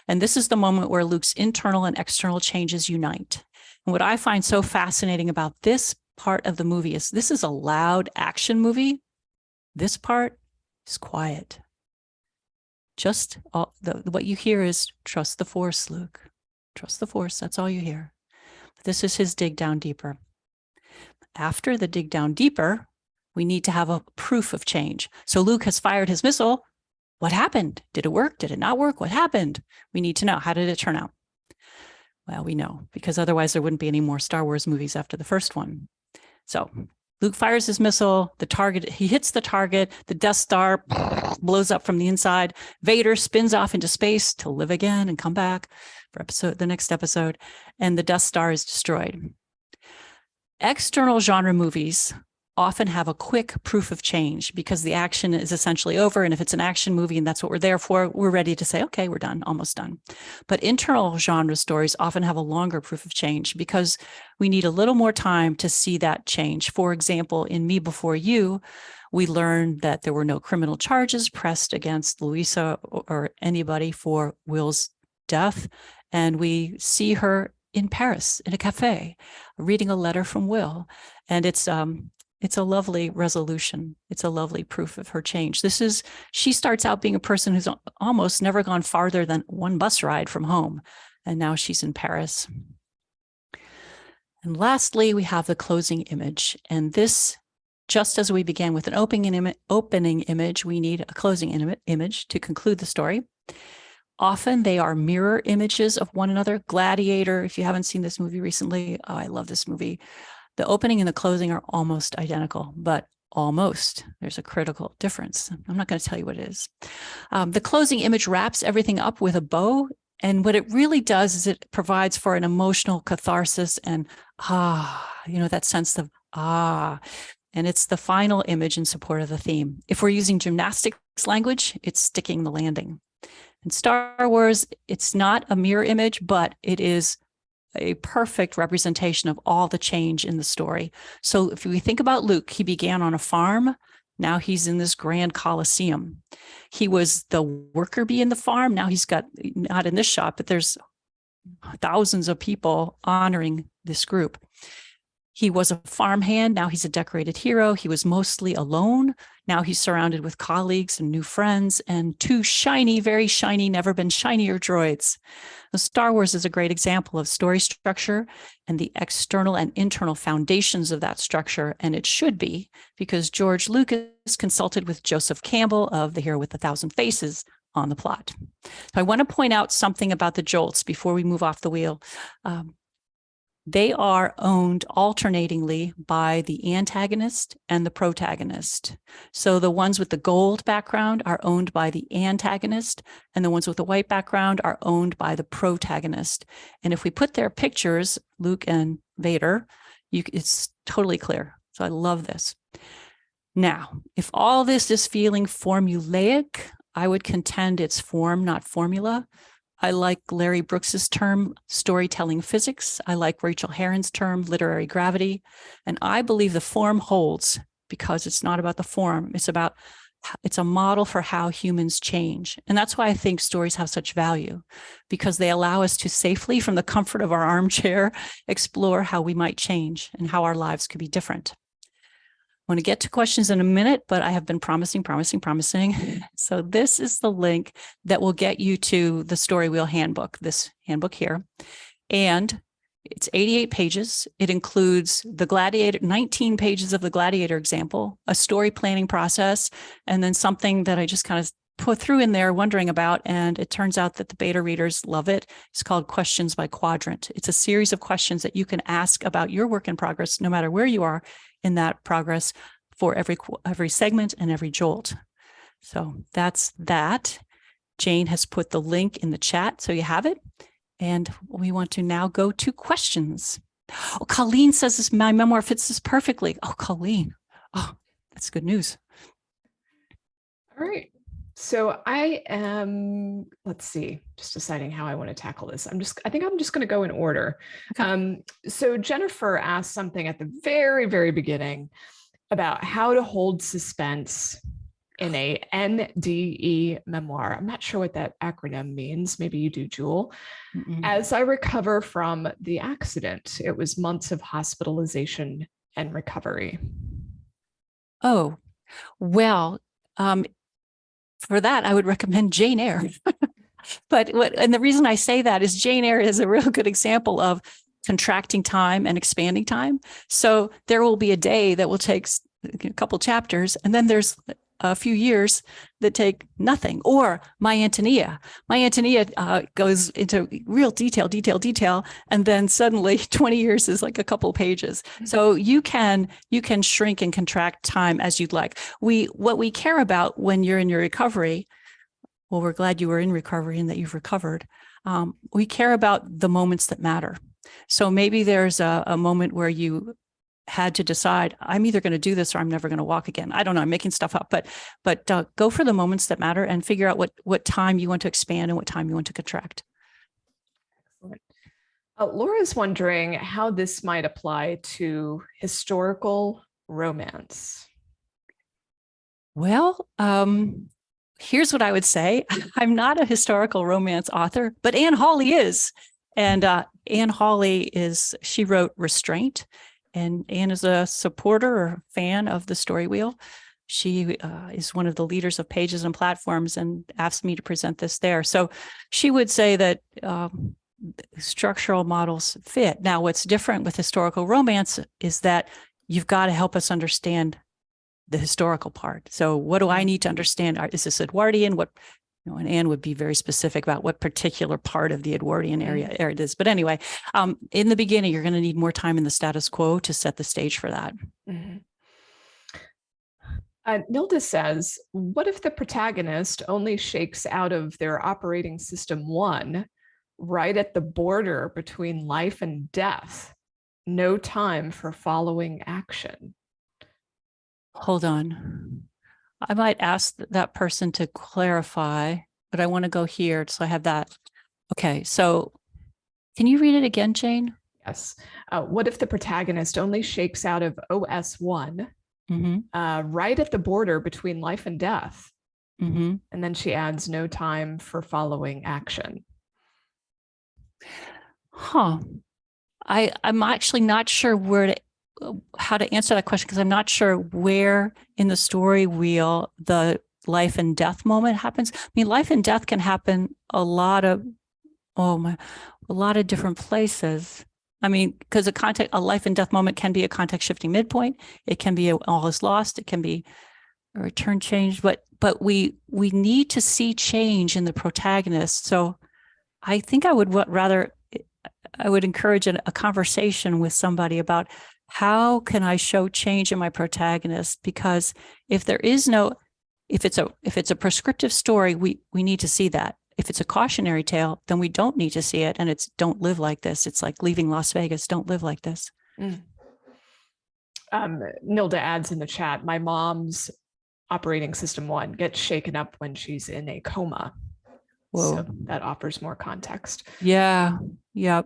And this is the moment where Luke's internal and external changes unite. And what I find so fascinating about this part of the movie is this is a loud action movie. This part is quiet. Just what you hear is trust the Force, Luke. Trust the Force. That's all you hear. This is his dig down deeper. After the dig down deeper, we need to have a proof of change. So Luke has fired his missile. What happened? Did it work? Did it not work? What happened? We need to know. How did it turn out? Well, we know, because otherwise there wouldn't be any more Star Wars movies after the first one. So Luke fires his missile, he hits the target, the Death Star blows up from the inside. Vader spins off into space to live again and come back for the next episode, and the Death Star is destroyed. External genre movies often have a quick proof of change because the action is essentially over. And if it's an action movie and that's what we're there for, we're ready to say, okay, we're done, almost done. But internal genre stories often have a longer proof of change because we need a little more time to see that change. For example, in Me Before You, we learned that there were no criminal charges pressed against Louisa or anybody for Will's death. And we see her in Paris in a cafe reading a letter from Will. And it's a lovely resolution. It's a lovely proof of her change. She starts out being a person who's almost never gone farther than one bus ride from home. And now she's in Paris. And lastly, we have the closing image. And this, just as we began with an opening image, we need a closing image to conclude the story. Often they are mirror images of one another. Gladiator, if you haven't seen this movie recently, oh, I love this movie. The opening and the closing are almost identical, but almost. There's a critical difference. I'm not going to tell you what it is. The closing image wraps everything up with a bow. And what it really does is it provides for an emotional catharsis and that sense of and it's the final image in support of the theme. If we're using gymnastics language, it's sticking the landing. In Star Wars, it's not a mirror image, but it is a perfect representation of all the change in the story. So if we think about Luke, he began on a farm. Now he's in this grand coliseum. He was the worker bee in the farm. Now he's got, not in this shot, but there's thousands of people honoring this group. He was a farmhand. Now he's a decorated hero. He was mostly alone. Now he's surrounded with colleagues and new friends and two shiny, very shiny, never been shinier droids. The Star Wars is a great example of story structure and the external and internal foundations of that structure. And it should be, because George Lucas consulted with Joseph Campbell of The Hero with a Thousand Faces on the plot. So I want to point out something about the jolts before we move off the wheel. They are owned alternatingly by the antagonist and the protagonist. So the ones with the gold background are owned by the antagonist, and the ones with the white background are owned by the protagonist. And if we put their pictures, Luke and Vader, it's totally clear. So I love this. Now, if all this is feeling formulaic, I would contend it's form, not formula. I like Larry Brooks's term, storytelling physics. I like Rachel Herron's term, literary gravity. And I believe the form holds because it's not about the form. It's a model for how humans change. And that's why I think stories have such value, because they allow us to safely, from the comfort of our armchair, explore how we might change and how our lives could be different. I want to get to questions in a minute, but I have been promising. So this is the link that will get you to the StoryWheel handbook, this handbook here. And it's 88 pages. It includes the Gladiator, 19 pages of the Gladiator example, a story planning process, and then something that I just kind of threw in there wondering about. And it turns out that the beta readers love it. It's called Questions by Quadrant. It's a series of questions that you can ask about your work in progress, no matter where you are in that progress, for every segment and every jolt. So that's that. Jane has put the link in the chat, so you have it. And we want to now go to questions. Oh, Colleen says my memoir fits this perfectly. Oh, Colleen. Oh, that's good news. All right. So I am, let's see, just deciding how I want to tackle this. I think I'm just going to go in order. Okay. So Jennifer asked something at the very, very beginning about how to hold suspense in a NDE memoir. I'm not sure what that acronym means. Maybe you do, Jule. As I recover from the accident, it was months of hospitalization and recovery. Oh, well, for that, I would recommend Jane Eyre. And the reason I say that is Jane Eyre is a real good example of contracting time and expanding time. So there will be a day that will take a couple chapters, and then there's a few years that take nothing. Or My Antonia. My Antonia goes into real detail, and then suddenly 20 years is like a couple pages. So you can shrink and contract time as you'd like. What we care about when you're in your recovery, well, we're glad you were in recovery and that you've recovered. We care about the moments that matter. So maybe there's a moment where you had to decide, I'm either going to do this or I'm never going to walk again. I don't know, I'm making stuff up, but go for the moments that matter and figure out what time you want to expand and what time you want to contract. Excellent. Laura's wondering how this might apply to historical romance. Well, here's what I would say. I'm not a historical romance author, but Anne Hawley is. And Anne Hawley she wrote Restraint. And Anne is a supporter or fan of the StoryWheel. She is one of the leaders of Pages and Platforms and asked me to present this there. So she would say that structural models fit. Now, what's different with historical romance is that you've got to help us understand the historical part. So what do I need to understand? Is this Edwardian? And Anne would be very specific about what particular part of the Edwardian area it is. But anyway, in the beginning, you're going to need more time in the status quo to set the stage for that. Nilda says, what if the protagonist only shakes out of their operating system 1 right at the border between life and death? No time for following action. Hold on. I might ask that person to clarify, but I want to go here. So I have that. Okay. So can you read it again, Jane? Yes. What if the protagonist only shakes out of OS1 right at the border between life and death? And then she adds no time for following action. I'm actually not sure how to answer that question, because I'm not sure where in the StoryWheel the life and death moment happens. I mean, life and death can happen a lot of different places. I mean, because a life and death moment can be a context shifting midpoint. It can be all is lost. It can be a return change. But we need to see change in the protagonist. So I think I would encourage a conversation with somebody about how can I show change in my protagonist? Because if it's a prescriptive story, we need to see that. If it's a cautionary tale, then we don't need to see it. And it's don't live like this. It's like leaving Las Vegas. Don't live like this. Nilda adds in the chat, my mom's operating system 1 gets shaken up when she's in a coma. Whoa. So that offers more context. Yeah. Yep.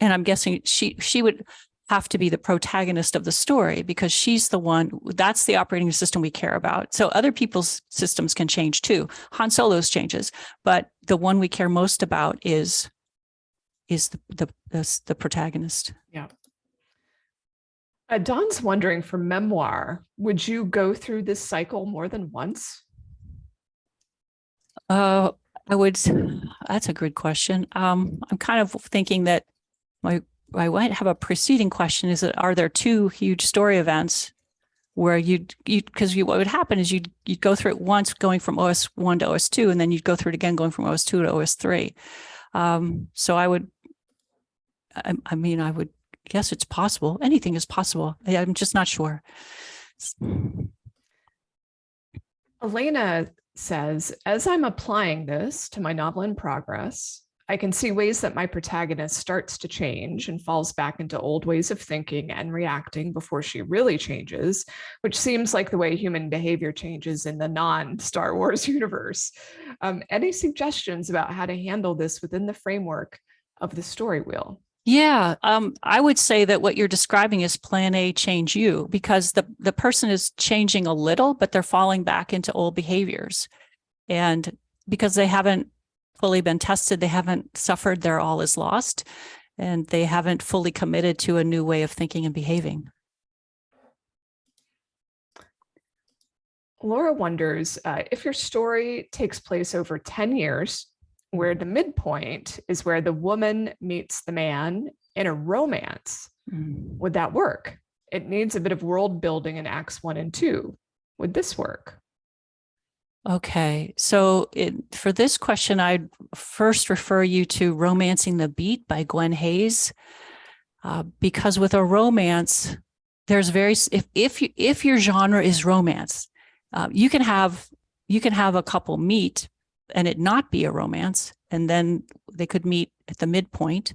And I'm guessing she would have to be the protagonist of the story because she's the one, that's the operating system we care about. So other people's systems can change too. Han Solo's changes, but the one we care most about is the protagonist. Yeah. Don's wondering, for memoir, would you go through this cycle more than once? I would. That's a good question. I'm kind of thinking that I might have a preceding question. Is that, are there 2 huge story events where because what would happen is you'd go through it once, going from OS 1 to OS 2, and then you'd go through it again, going from OS 2 to OS 3. So I would guess it's possible. Anything is possible. I'm just not sure. Elena says, as I'm applying this to my novel in progress, I can see ways that my protagonist starts to change and falls back into old ways of thinking and reacting before she really changes, which seems like the way human behavior changes in the non-Star Wars universe. Any suggestions about how to handle this within the framework of the story wheel? Yeah, I would say that what you're describing is plan A, change U, because the person is changing a little, but they're falling back into old behaviors. And because they haven't fully been tested, they haven't suffered their all is lost, and they haven't fully committed to a new way of thinking and behaving. Laura wonders if your story takes place over 10 years, where the midpoint is where the woman meets the man in a romance. Would that work? It needs a bit of world building in Acts 1 and 2. Would this work? Okay, so for this question, I'd first refer you to Romancing the Beat by Gwen Hayes, because with a romance, there's if your genre is romance, you can have a couple meet and it not be a romance, and then they could meet at the midpoint,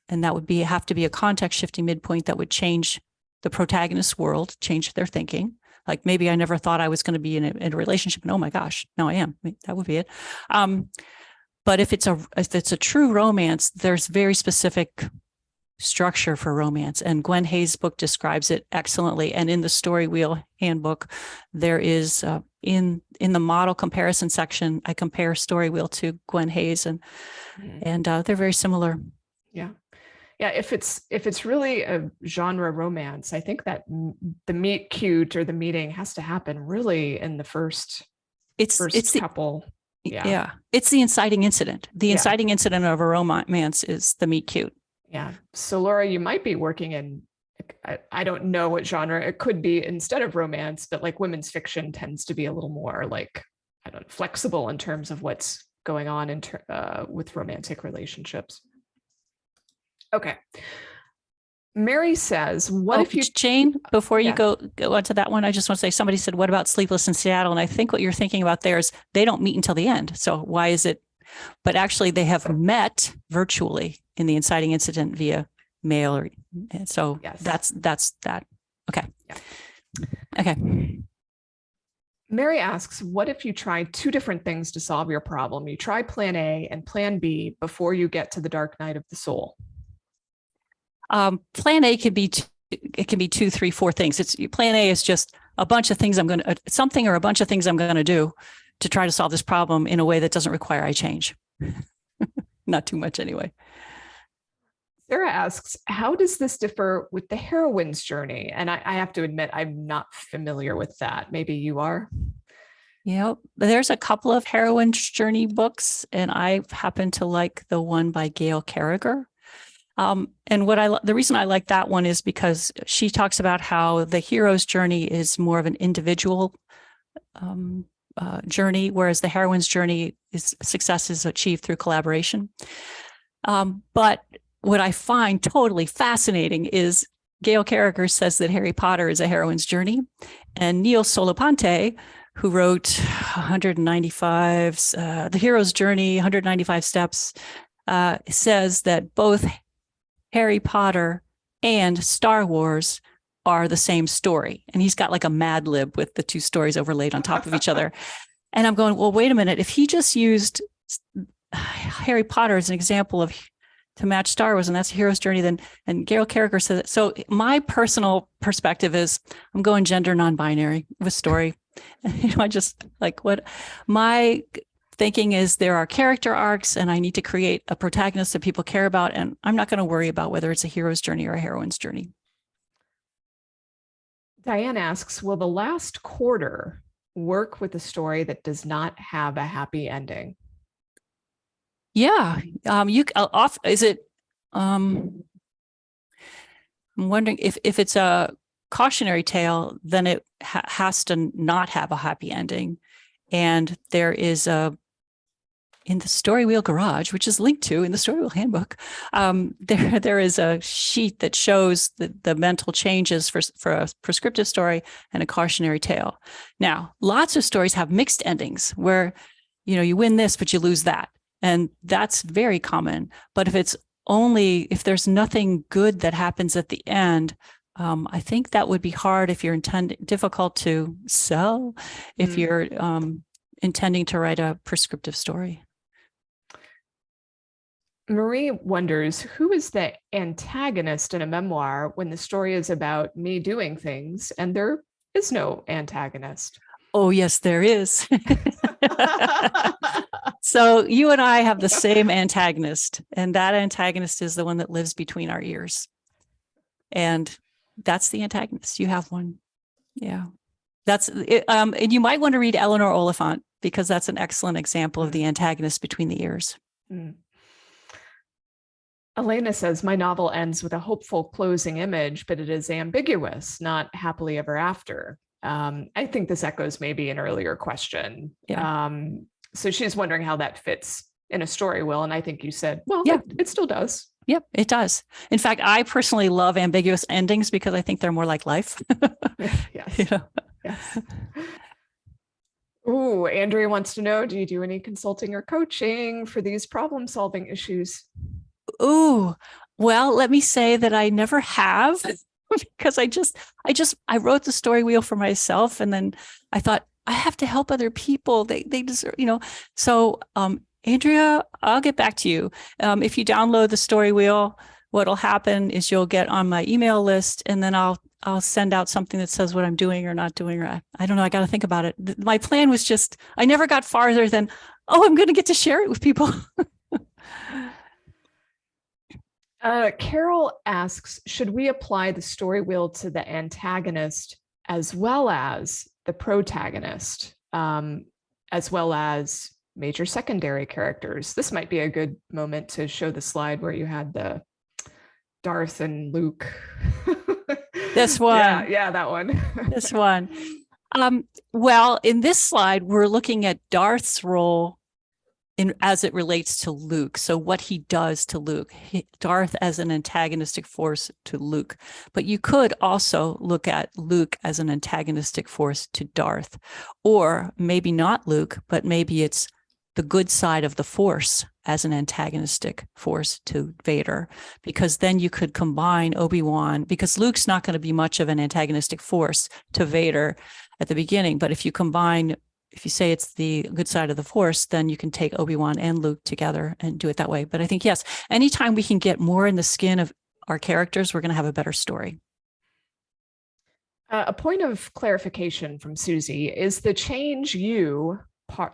and that would have to be a context shifting midpoint that would change the protagonist's world, change their thinking. Like, maybe I never thought I was going to be in a relationship, and oh my gosh, now I am. That would be it. But if it's a true romance, there's very specific structure for romance, and Gwen Hayes' book describes it excellently. And in the StoryWheel handbook, there is in the model comparison section, I compare StoryWheel to Gwen Hayes, and they're very similar. Yeah. Yeah, if it's really a genre romance, I think that the meet cute or the meeting has to happen really in the first couple. Yeah, it's the inciting incident. The inciting incident of a romance is the meet cute. Yeah. So Laura, you might be working in, I don't know what genre it could be instead of romance, but like women's fiction tends to be a little more like, I don't know, flexible in terms of what's going on with romantic relationships. Okay. Mary says, what if you... Jane, before you go on to that one, I just want to say, somebody said, what about Sleepless in Seattle? And I think what you're thinking about there is they don't meet until the end. So why is it? But actually they have met virtually in the inciting incident via mail. So that's that. Okay. Yeah. Okay. Mary asks, what if you try 2 different things to solve your problem? You try plan A and plan B before you get to the dark night of the soul. Plan A can be 2, 3, 4 things. Plan A is just a bunch of things a bunch of things I'm going to do to try to solve this problem in a way that doesn't require I change. Not too much anyway. Sarah asks, how does this differ with the heroine's journey? And I have to admit, I'm not familiar with that. Maybe you are. Yeah, there's a couple of heroine's journey books, and I happen to like the one by Gail Carriger. And the reason I like that one is because she talks about how the hero's journey is more of an individual journey, whereas the heroine's journey success is achieved through collaboration. But what I find totally fascinating is Gail Carriger says that Harry Potter is a heroine's journey, and Neil Solopante, who wrote 195, The Hero's Journey, 195 Steps, says that both Harry Potter and Star Wars are the same story. And he's got like a Mad Lib with the two stories overlaid on top of each other. And I'm going, well, wait a minute. If he just used Harry Potter as an example of to match Star Wars, and that's a hero's journey, then, and Gail Carriger said that. So my personal perspective is I'm going gender non-binary with story. I just like what my thinking is there are character arcs and I need to create a protagonist that people care about. And I'm not going to worry about whether it's a hero's journey or a heroine's journey. Diane asks, will the last quarter work with a story that does not have a happy ending? Yeah. Is it, I'm wondering if it's a cautionary tale, then it has to not have a happy ending. And there is in the StoryWheel Garage, which is linked to in the StoryWheel Handbook, there is a sheet that shows the mental changes for a prescriptive story and a cautionary tale. Now, lots of stories have mixed endings where, you win this, but you lose that. And that's very common. But if there's nothing good that happens at the end, I think that would be hard if you're difficult to sell, if you're intending to write a prescriptive story. Marie wonders, who is the antagonist in a memoir when the story is about me doing things and there is no antagonist? Oh, yes, there is. So you and I have the same antagonist, and that antagonist is the one that lives between our ears. And that's the antagonist. You have one. Yeah. That's it. And you might want to read Eleanor Oliphant, because that's an excellent example of the antagonist between the ears. Elena says, my novel ends with a hopeful closing image, but it is ambiguous, not happily ever after. I think this echoes maybe an earlier question. Yeah. So she's wondering how that fits in a StoryWheel. And I think you said, well, yeah, it still does. Yep, it does. In fact, I personally love ambiguous endings because I think they're more like life. Yes. Yes. Ooh, Andrea wants to know, do you do any consulting or coaching for these problem-solving issues? Ooh, well, let me say that I never have, because I wrote the StoryWheel for myself, and then I thought I have to help other people. They deserve, So, Andrea, I'll get back to you. If you download the StoryWheel, what'll happen is you'll get on my email list, and then I'll send out something that says what I'm doing or not doing. Or I don't know. I got to think about it. My plan was I never got farther than, I'm going to get to share it with people. Carol asks, should we apply the StoryWheel to the antagonist as well as the protagonist, as well as major secondary characters? This might be a good moment to show the slide where you had the Darth and Luke. This one. Yeah, that one. This one. Well, in this slide, we're looking at Darth's role as it relates to Luke. So what he does to Luke, Darth as an antagonistic force to Luke. But you could also look at Luke as an antagonistic force to Darth, or maybe not Luke, but maybe it's the good side of the Force as an antagonistic force to Vader, because then you could combine Obi-Wan, because Luke's not going to be much of an antagonistic force to Vader at the beginning. But if you say it's the good side of the Force, then you can take Obi-Wan and Luke together and do it that way. But I think, yes, anytime we can get more in the skin of our characters, we're going to have a better story. A point of clarification from Susie is the change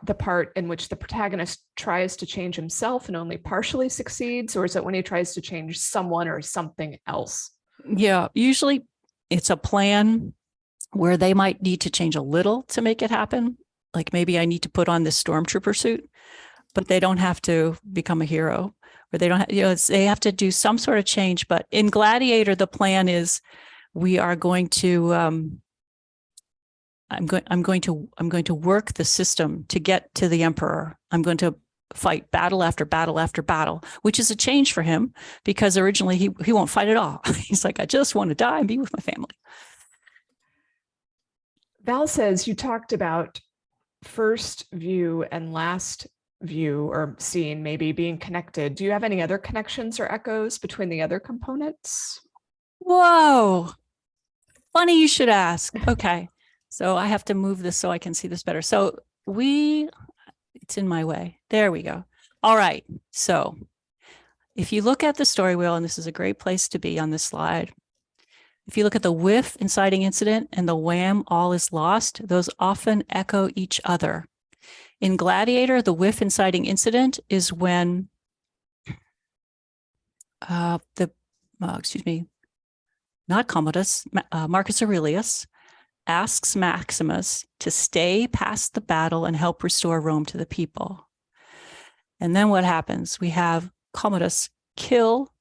the part in which the protagonist tries to change himself and only partially succeeds, or is it when he tries to change someone or something else? Yeah, usually it's a plan where they might need to change a little to make it happen. Like maybe I need to put on this stormtrooper suit, but they don't have to become a hero, or they don't have, they have to do some sort of change. But in Gladiator, the plan is we are going to, I'm going to work the system to get to the Emperor. I'm going to fight battle after battle after battle, which is a change for him, because originally he won't fight at all. He's like, I just want to die and be with my family. Val says you talked about first view and last view or scene maybe being connected. Do you have any other connections or echoes between the other components? Whoa. Funny you should ask. Okay. So I have to move this so I can see this better. So it's in my way. There we go. All right. So if you look at the story wheel, and this is a great place to be on this slide, if you look at the whiff inciting incident and the wham, all is lost, those often echo each other. In Gladiator, the whiff inciting incident is when not Commodus, Marcus Aurelius asks Maximus to stay past the battle and help restore Rome to the people. And then what happens? We have Commodus kill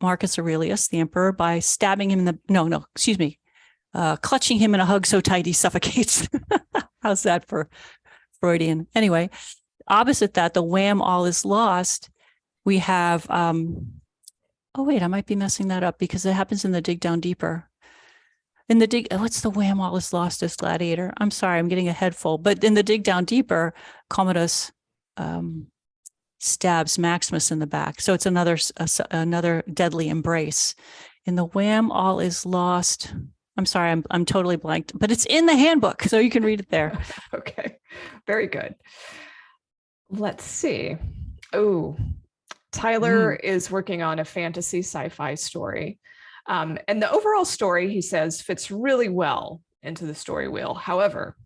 Marcus Aurelius, the emperor, by stabbing him in the, clutching him in a hug so tight he suffocates. How's that for Freudian? Anyway, opposite that, the wham, all is lost. We have, oh wait, I might be messing that up because it happens in the Dig Down Deeper. In the what's the wham, all is lost as Gladiator? I'm sorry, I'm getting a head full. But in the Dig Down Deeper, Commodus stabs Maximus in the back. So it's another deadly embrace. In the wham, all is lost. I'm sorry, I'm totally blanked, but it's in the handbook, so you can read it there. Okay, very good. Let's see. Oh, Tyler is working on a fantasy sci-fi story. And the overall story, he says, fits really well into the story wheel. However,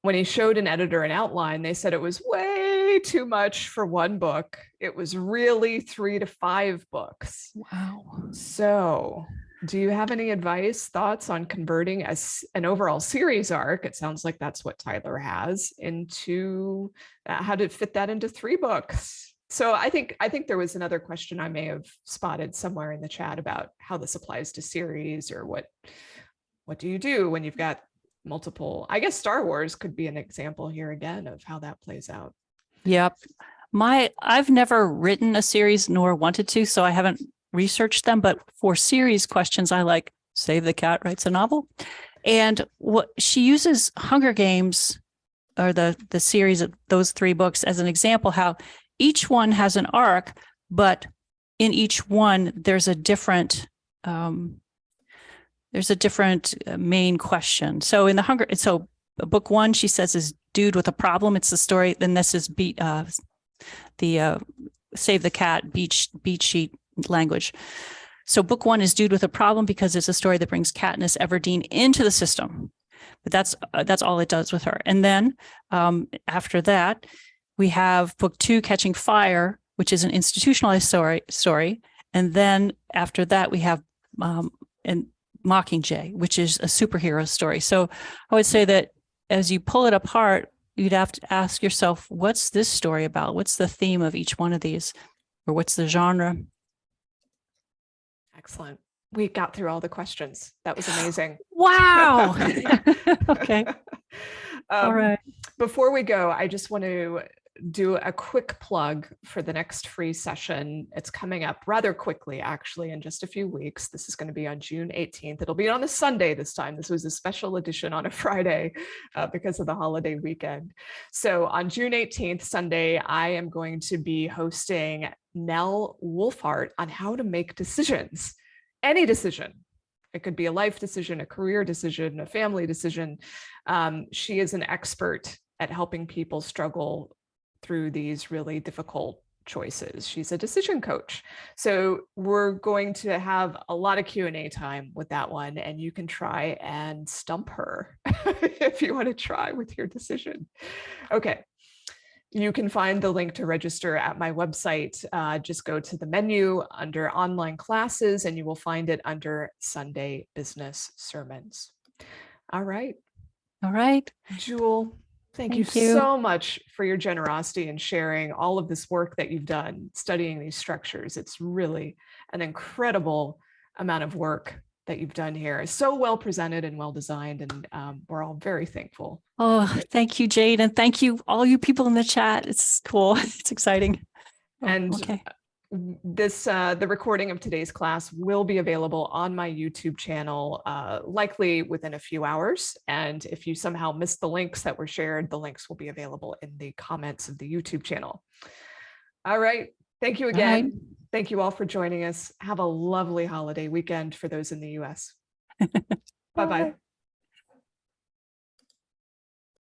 when he showed an editor an outline, they said it was way too much for one book. It was really 3 to 5 books. Wow. So do you have any advice, thoughts on converting an overall series arc? It sounds like that's what Tyler has, into how to fit that into 3 books. So I think there was another question I may have spotted somewhere in the chat about how this applies to series, or what do you do when you've got multiple? I guess Star Wars could be an example here again of how that plays out. Yep. I've never written a series nor wanted to, so I haven't researched them, but for series questions, I like Save the Cat Writes a Novel. And what she uses Hunger Games, or the series of those 3 books, as an example, how each one has an arc, but in each one there's a different main question. So in book 1, she says, is Dude with a Problem. It's the story. Then this is the Save the Cat beat sheet language. So book 1 is Dude with a Problem because it's a story that brings Katniss Everdeen into the system. But that's all it does with her. And then after that, we have book 2, Catching Fire, which is an institutionalized story. And then after that, we have Mockingjay, which is a superhero story. So I would say that as you pull it apart, you'd have to ask yourself, what's this story about? What's the theme of each one of these? Or what's the genre? Excellent. We got through all the questions. That was amazing. Wow. Okay. All right. Before we go, I just want to do a quick plug for the next free session. It's coming up rather quickly, actually, in just a few weeks. This is going to be on June 18th. It'll be on a Sunday this time. This was a special edition on a Friday because of the holiday weekend. So on June 18th, Sunday, I am going to be hosting Nell Wolfhart on how to make decisions. Any decision. It could be a life decision, a career decision, a family decision. She is an expert at helping people struggle through these really difficult choices. She's a decision coach. So we're going to have a lot of Q&A time with that one, and you can try and stump her if you want to try with your decision. Okay. You can find the link to register at my website. Just go to the menu under online classes, and you will find it under Sunday Business Sermons. All right. All right. Jule, thank you so much for your generosity and sharing all of this work that you've done studying these structures. It's really an incredible amount of work that you've done here. It's so well presented and well designed, and we're all very thankful. Oh, thank you, Jade. And thank you, all you people in the chat. It's cool. It's exciting. And this, the recording of today's class will be available on my YouTube channel, likely within a few hours. And if you somehow missed the links that were shared, the links will be available in the comments of the YouTube channel. All right. Thank you again. Thank you all for joining us. Have a lovely holiday weekend for those in the US. Bye-bye.